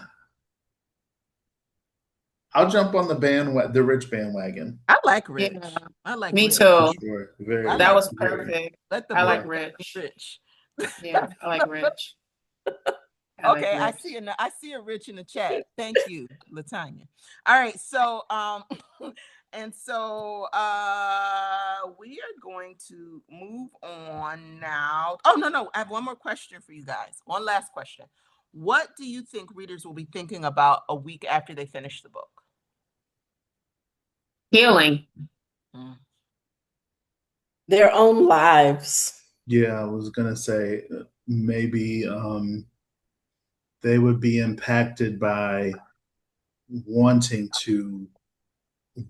I'll jump on the rich bandwagon.
I like rich.
Yeah.
I like
Me
rich.
too.
Sure. Very,
I
That
like
was
very.
perfect.
Let the
I
book
like
make
rich.
me rich.
Yeah, I like rich.
Okay, I see a rich in the chat. Thank you, Latanya. All right, so and so we are going to move on now. Oh no, I have one more question for you guys. One last question. What do you think readers will be thinking about a week after they finish the book?
Healing.
Their own lives.
Yeah, I was gonna say maybe they would be impacted by wanting to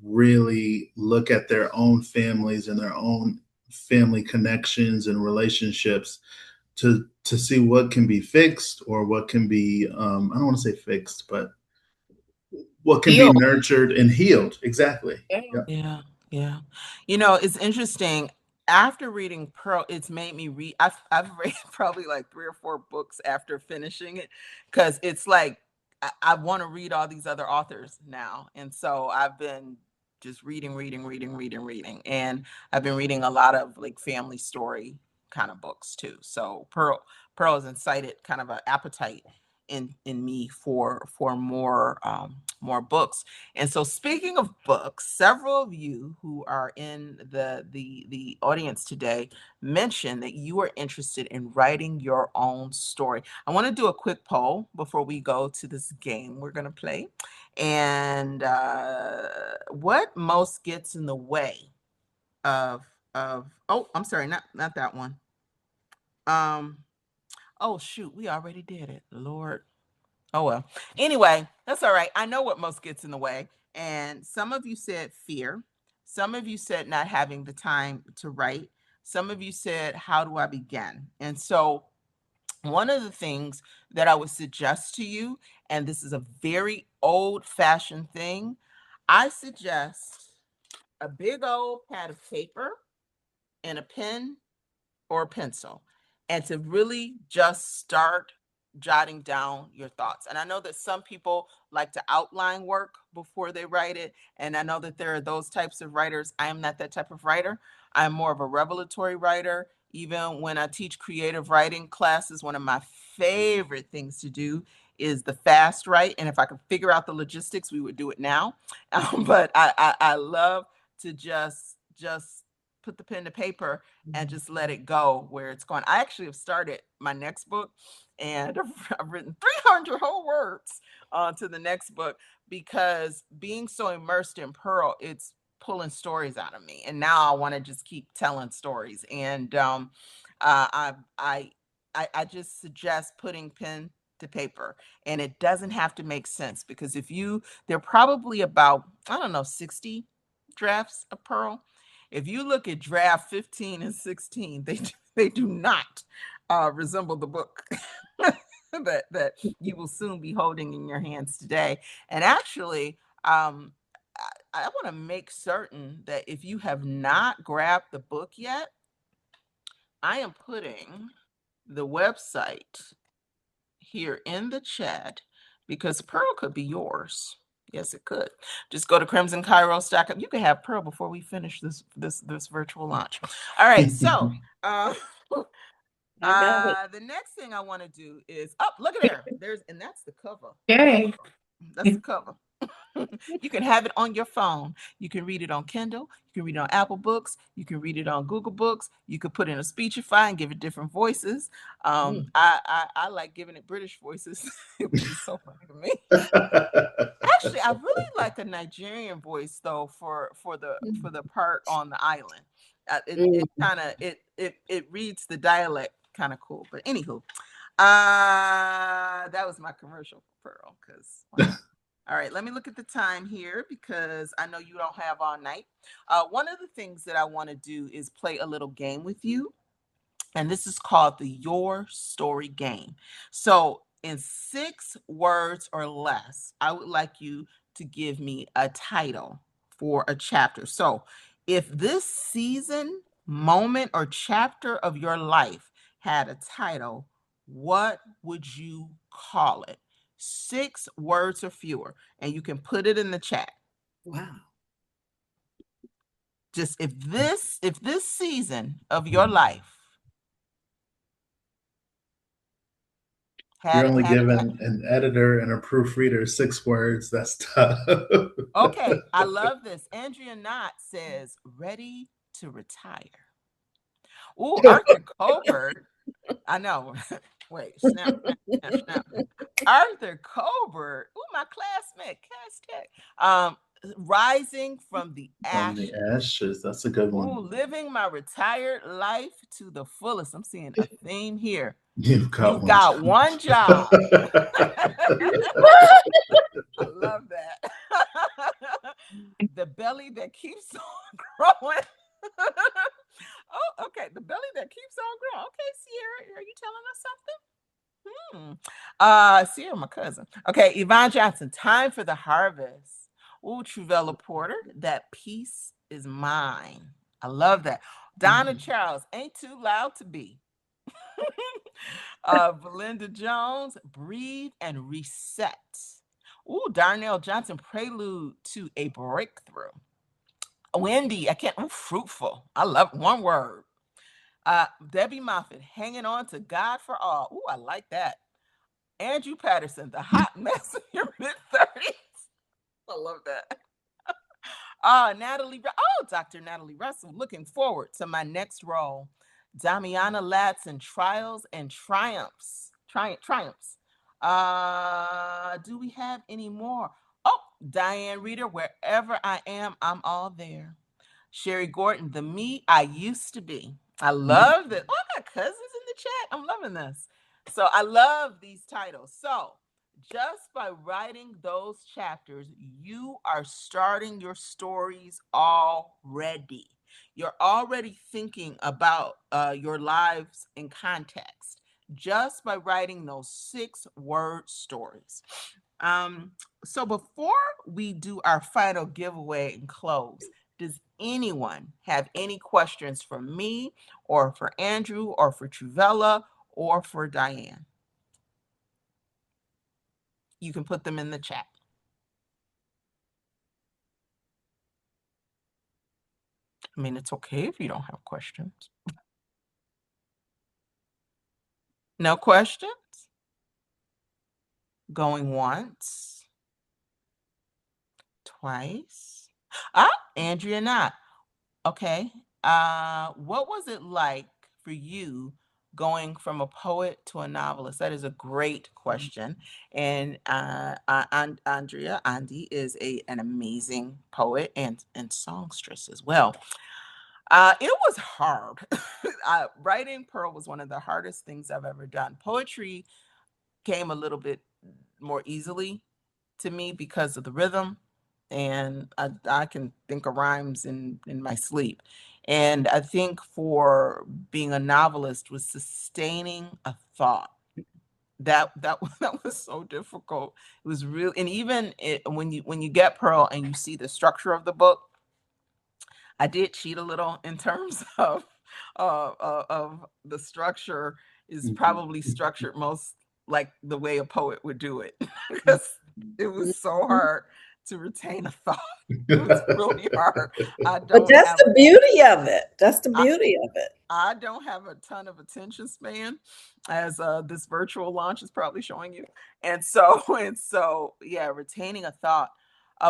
really look at their own families and their own family connections and relationships to see what can be fixed or what can be I don't want to say fixed, but what can be nurtured and healed. Exactly.
Yeah. It's interesting. After reading Pearl, it's made me read. I've read probably like 3 or 4 books after finishing it, because it's like I want to read all these other authors now. And so I've been just reading. And I've been reading a lot of like family story kind of books too. So Pearl has incited kind of an appetite in me for more books. And so speaking of books, several of you who are in the audience today mentioned that you are interested in writing your own story. I want to do a quick poll before we go to this game we're going to play. And what most gets in the way of oh, I'm sorry, not that one. Um oh shoot, we already did it. Lord. Oh well. Anyway, that's all right. I know what most gets in the way. And some of you said fear. Some of you said not having the time to write. Some of you said, how do I begin? And so one of the things that I would suggest to you, and this is a very old-fashioned thing, I suggest a big old pad of paper and a pen or a pencil, and to really just start jotting down your thoughts. And I know that some people like to outline work before they write it. And I know that there are those types of writers. I am not that type of writer. I'm more of a revelatory writer. Even when I teach creative writing classes, one of my favorite things to do is the fast write. And if I could figure out the logistics, we would do it now. But I love to just put the pen to paper and just let it go where it's going. I actually have started my next book, and I've written 300 whole words to the next book, because being so immersed in Pearl, it's pulling stories out of me. And now I want to just keep telling stories. And I just suggest putting pen to paper, and it doesn't have to make sense, because there are probably about, I don't know, 60 drafts of Pearl. If you look at draft 15 and 16, they do not resemble the book that you will soon be holding in your hands today. And actually, I want to make certain that if you have not grabbed the book yet, I am putting the website here in the chat, because Pearl could be yours. Yes, it could. Just go to crimsonkairos.com. You can have Pearl before we finish this virtual launch. All right, so the next thing I want to do is, oh, look at there. And that's the cover.
Yay.
That's the cover. You can have it on your phone. You can read it on Kindle. You can read it on Apple Books. You can read it on Google Books. You could put in a Speechify and give it different voices. I like giving it British voices, which is so funny to me. Actually, I really like a Nigerian voice though for the part on the island. It reads the dialect kind of cool. But anywho, that was my commercial for Pearl. Because all right, let me look at the time here, because I know you don't have all night. One of the things that I want to do is play a little game with you. And this is called the Your Story game. So in 6 words or less, I would like you to give me a title for a chapter. So if this season, moment, or chapter of your life had a title, what would you call it? 6 words or fewer, and you can put it in the chat.
Wow.
Just if this season of your life
You're only given an editor and a proofreader 6 words. That's tough.
Okay, I love this. Andrea Knott says, ready to retire. Oh, Arthur Colbert. I know. Wait, snap. Arthur Colbert. Oh, my classmate, Cass Tech. Rising from the ashes.
From the ashes. That's a good one.
Ooh, living my retired life to the fullest. I'm seeing a theme here.
You've got
one job. I love that. The belly that keeps on growing. Oh, okay. The belly that keeps on growing. Okay, Sierra, are you telling us something? Sierra, my cousin. Okay, Yvonne Johnson, time for the harvest. Ooh, Truvella Porter, that peace is mine. I love that. Donna Charles, ain't too loud to be. Belinda Jones, Breathe and Reset. Ooh, Darnell Johnson, Prelude to a Breakthrough. Wendy, I can't, ooh, Fruitful. I love one word. Debbie Moffat, Hanging On to God for All. Ooh, I like that. Andrew Patterson, The Hot Mess in Your Mid-30s. I love that. Dr. Natalie Russell, looking forward to my next role. Damiana Latson, Trials and Triumphs. Triumphs. Do we have any more? Oh, Diane Reeder, Wherever I Am, I'm All There. Sherry Gordon, The Me I Used to Be. I love this. Oh, I got cousins in the chat. I'm loving this. So I love these titles. So just by writing those chapters, you are starting your stories already. You're already thinking about your lives in context just by writing those 6-word stories. So before we do our final giveaway and close, does anyone have any questions for me or for Andrew or for Truvella or for Diane? You can put them in the chat. I mean, it's okay if you don't have questions. No questions? Going once, twice. Andrea Knott. Okay. What was it like for you going from a poet to a novelist? That is a great question. And Andrea Andy is an amazing poet and songstress as well. It was hard. Writing Pearl was one of the hardest things I've ever done. Poetry came a little bit more easily to me because of the rhythm, and I can think of rhymes in my sleep. And I think for being a novelist was sustaining a thought. That was so difficult. It was real, and even when you get Pearl and you see the structure of the book, I did cheat a little in terms of the structure is probably structured most like the way a poet would do it because it was so hard to retain a thought. It was really hard. I
But
don't
that's
have
the beauty of it. That's the
I,
beauty of it.
I don't have a ton of attention span, as this virtual launch is probably showing you. And so, yeah, retaining a thought.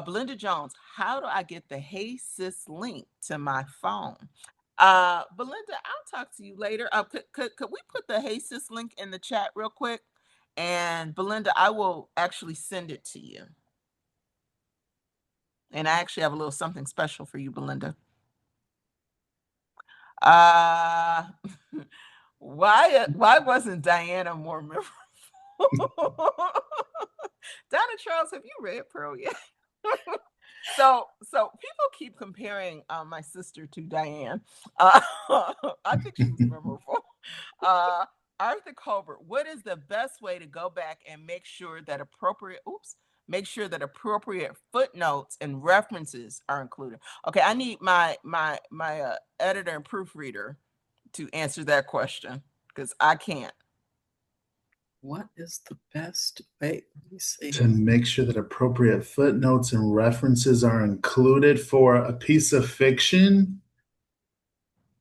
Belinda Jones, how do I get the Hey Sis link to my phone? Belinda, I'll talk to you later. Could we put the Hey Sis link in the chat real quick? And Belinda, I will actually send it to you. And I actually have a little something special for you, Belinda. Uh, why wasn't Diana more memorable? Donna Charles, have you read Pearl yet? So people keep comparing my sister to Diane. I think she was memorable. Uh, Arthur Colbert, what is the best way to go back and make sure that appropriate footnotes and references are included? Okay, I need my editor and proofreader to answer that question because I can't.
What is the best way? Let me see.
To make sure that appropriate footnotes and references are included for a piece of fiction,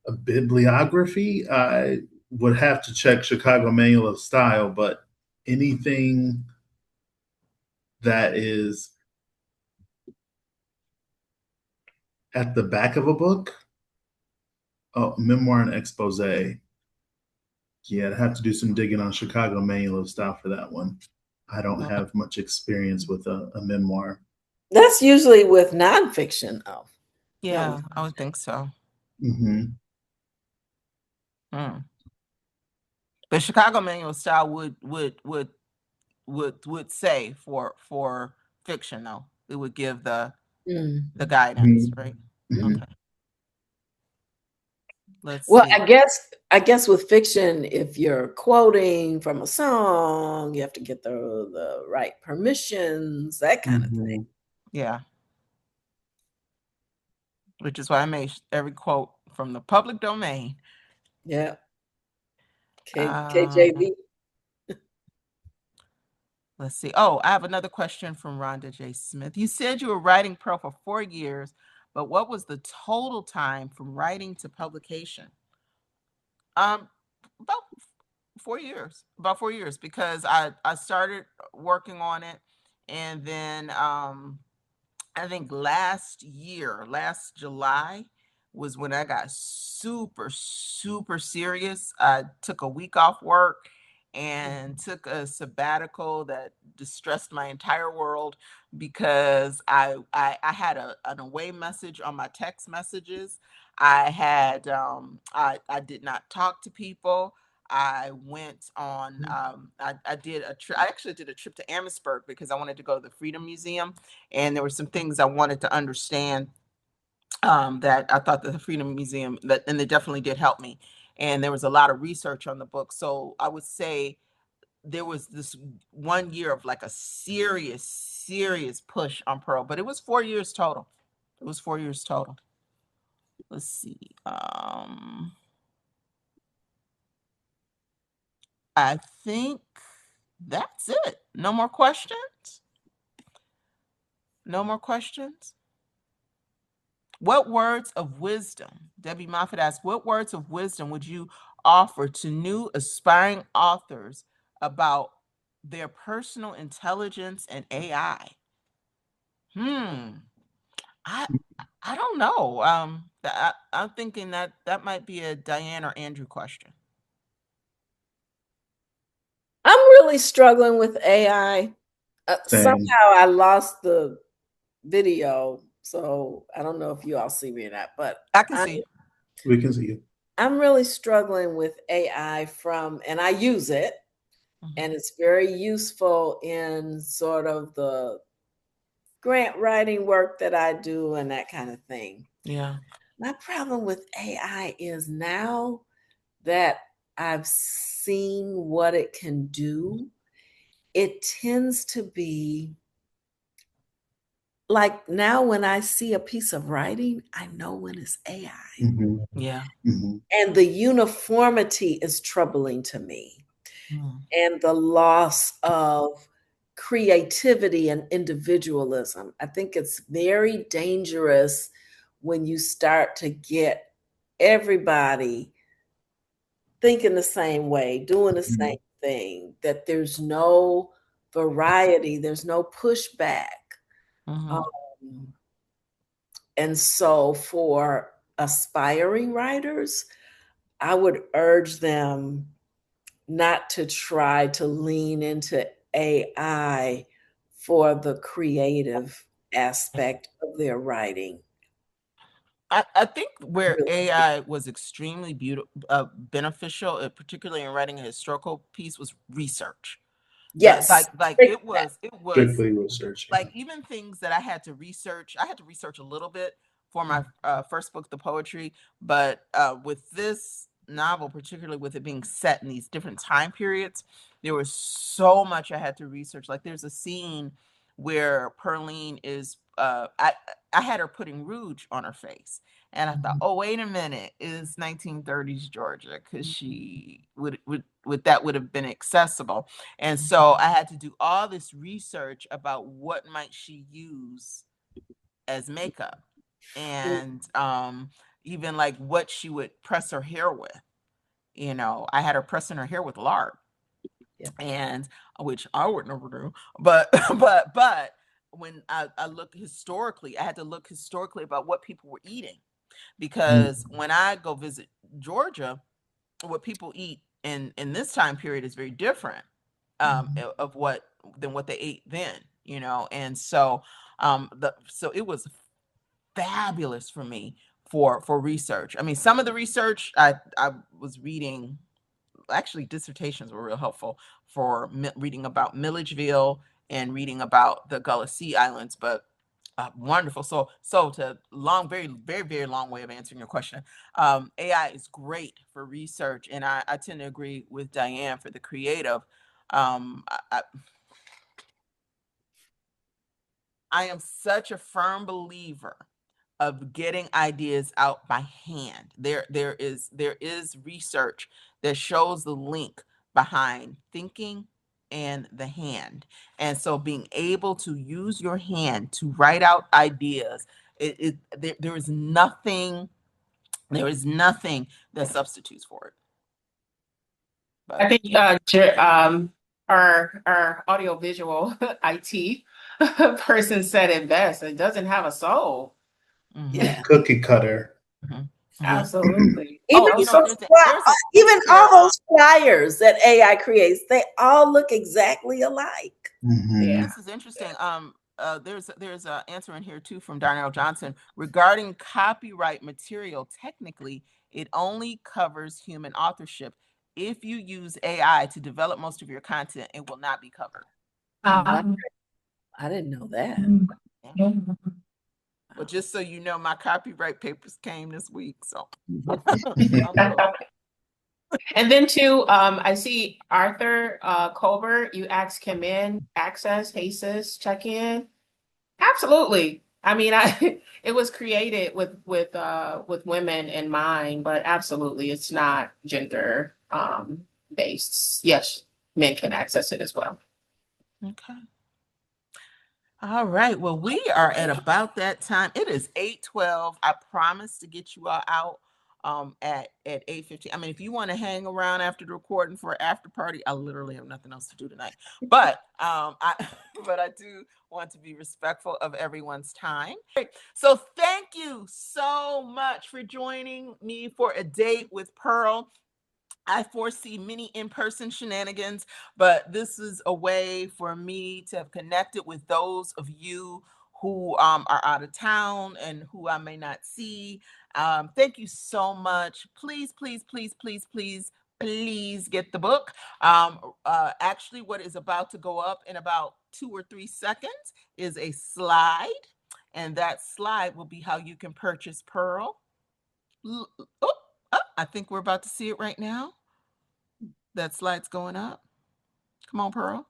a bibliography. I would have to check Chicago Manual of Style, but anything that is at the back of a book, memoir and expose. Yeah, I'd have to do some digging on Chicago Manual of Style for that one. I don't have much experience with a memoir.
That's usually with nonfiction. Oh,
Yeah, I would think so.
Mm-hmm.
The Chicago Manual of Style would say for fiction though. It would give the guidance, right?
Mm-hmm.
Okay. Let's
well,
see.
I guess with fiction, if you're quoting from a song, you have to get the right permissions, that kind of thing.
Yeah. Which is why I made every quote from the public domain.
Yeah. KJV.
Let's see. Oh, I have another question from Rhonda J. Smith. You said you were writing Pearl for 4 years, but what was the total time from writing to publication? Um, about 4 years. About 4 years, because I started working on it, and then I think last year, last July, was when I got super, super serious. I took a week off work and took a sabbatical that distressed my entire world, because I had an away message on my text messages. I did not talk to people. I went on I did a trip. I actually did a trip to Amherstburg because I wanted to go to the Freedom Museum, and there were some things I wanted to understand, that I thought that the Freedom Museum, that, and they definitely did help me. And there was a lot of research on the book. So I would say there was this 1 year of like a serious, serious push on Pearl, but it was 4 years total. It was 4 years total. Let's see. I think that's it. No more questions? No more questions? What words of wisdom, Debbie Moffat asked, what words of wisdom would you offer to new aspiring authors about their personal intelligence and AI? Hmm. I I don't know. I'm thinking that that might be a Diane or Andrew question.
I'm really struggling with AI. Somehow
Same.
I lost the video, so I don't know if you all see me or not, but
I can
I'm
see.
We can see you.
I'm really struggling with AI and I use it, and it's very useful in sort of the grant writing work that I do and that kind of thing.
Yeah.
My problem with AI is now that I've seen what it can do, it tends to be like now when I see a piece of writing, I know when it's AI.
Mm-hmm.
Yeah.
Mm-hmm.
And the uniformity is troubling to me.
Mm.
And the loss of creativity and individualism. I think it's very dangerous when you start to get everybody thinking the same way, doing the same thing, that there's no variety, there's no pushback.
Mhm.
Um, and so for aspiring writers, I would urge them not to try to lean into AI for the creative aspect of their writing.
I think where
Really.
AI was extremely beneficial, particularly in writing a historical piece, was research.
Yes.
Like it was
Strictly researching.
like even things that I had to research. I had to research a little bit for my first book, the poetry, but with this novel, particularly with it being set in these different time periods, there was so much I had to research. Like there's a scene where Perline is I had her putting rouge on her face. And I thought, oh, wait a minute, it's 1930s Georgia, because she would that would have been accessible. And so I had to do all this research about what might she use as makeup, and even like what she would press her hair with. I had her pressing her hair with lard,
Yeah.
and which I would never do. But but when I look historically, I had to look historically about what people were eating, because when I go visit Georgia, what people eat in this time period is very different of what than what they ate then, and so so it was fabulous for me for research. I mean, some of the research I was reading, actually dissertations were real helpful for reading about Milledgeville and reading about the Gullah Sea Islands, but wonderful. So to long, very, very, very long way of answering your question. AI is great for research, and I tend to agree with Diane for the creative. I am such a firm believer of getting ideas out by hand. There is research that shows the link behind thinking and the hand. And so being able to use your hand to write out ideas, there is nothing that substitutes for it.
I
But
think our audiovisual IT person said it best. It doesn't have a soul.
Yeah.
Cookie cutter.
Absolutely.
Even
Oh,
those even all those flyers that AI creates, they all look exactly alike.
Yeah.
This is interesting. There's an answer in here too from Darnell Johnson regarding copyright material. Technically, it only covers human authorship. If you use AI to develop most of your content, it will not be covered.
I didn't know that.
Yeah. Well, just so you know, my copyright papers came this week, so.
And then too, I see Arthur Colbert, you asked him in, access, HACES, check in. Absolutely. I mean, it was created with women in mind, but absolutely it's not gender based. Yes, men can access it as well.
Okay. All right. Well, we are at about that time. It is 8:12. I promise to get you all out at 8:15. I mean, if you want to hang around after the recording for an after party, I literally have nothing else to do tonight. But I do want to be respectful of everyone's time. So thank you so much for joining me for a date with Pearl. I foresee many in-person shenanigans, but this is a way for me to have connected with those of you who are out of town and who I may not see. Thank you so much. Please, please, please, please, please, please get the book. Actually, what is about to go up in about 2 or 3 seconds is a slide, and that slide will be how you can purchase Pearl. I think we're about to see it right now. That slide's going up. Come on, Pearl.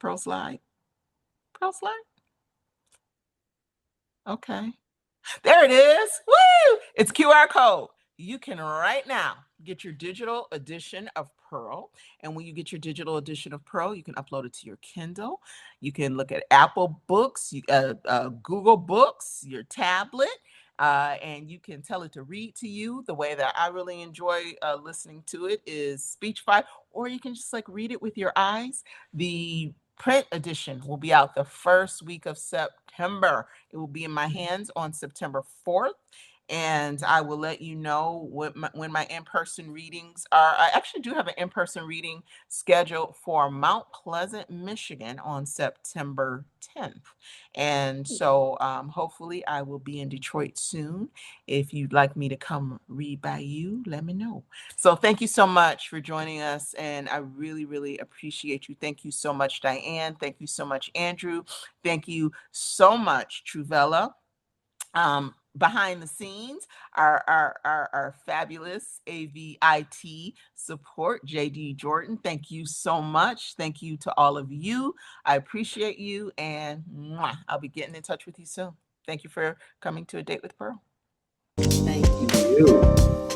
Pearl slide. Pearl slide. Okay. There it is. Woo! It's QR code. You can right now get your digital edition of Pearl. And when you get your digital edition of Pearl, you can upload it to your Kindle. You can look at Apple Books, Google Books, your tablet. And you can tell it to read to you. The way that I really enjoy listening to it is Speechify, or you can just like read it with your eyes. The print edition will be out the first week of September. It will be in my hands on September 4th. And I will let you know when my in-person readings are. I actually do have an in-person reading scheduled for Mount Pleasant, Michigan on September 10th. And so hopefully I will be in Detroit soon. If you'd like me to come read by you, let me know. So thank you so much for joining us. And I really, really appreciate you. Thank you so much, Diane. Thank you so much, Andrew. Thank you so much, Truvella. Behind the scenes, our fabulous AVIT support, JD Jordan. Thank you so much. Thank you to all of you. I appreciate you, and I'll be getting in touch with you soon. Thank you for coming to A Date with Pearl.
Thank you.
You.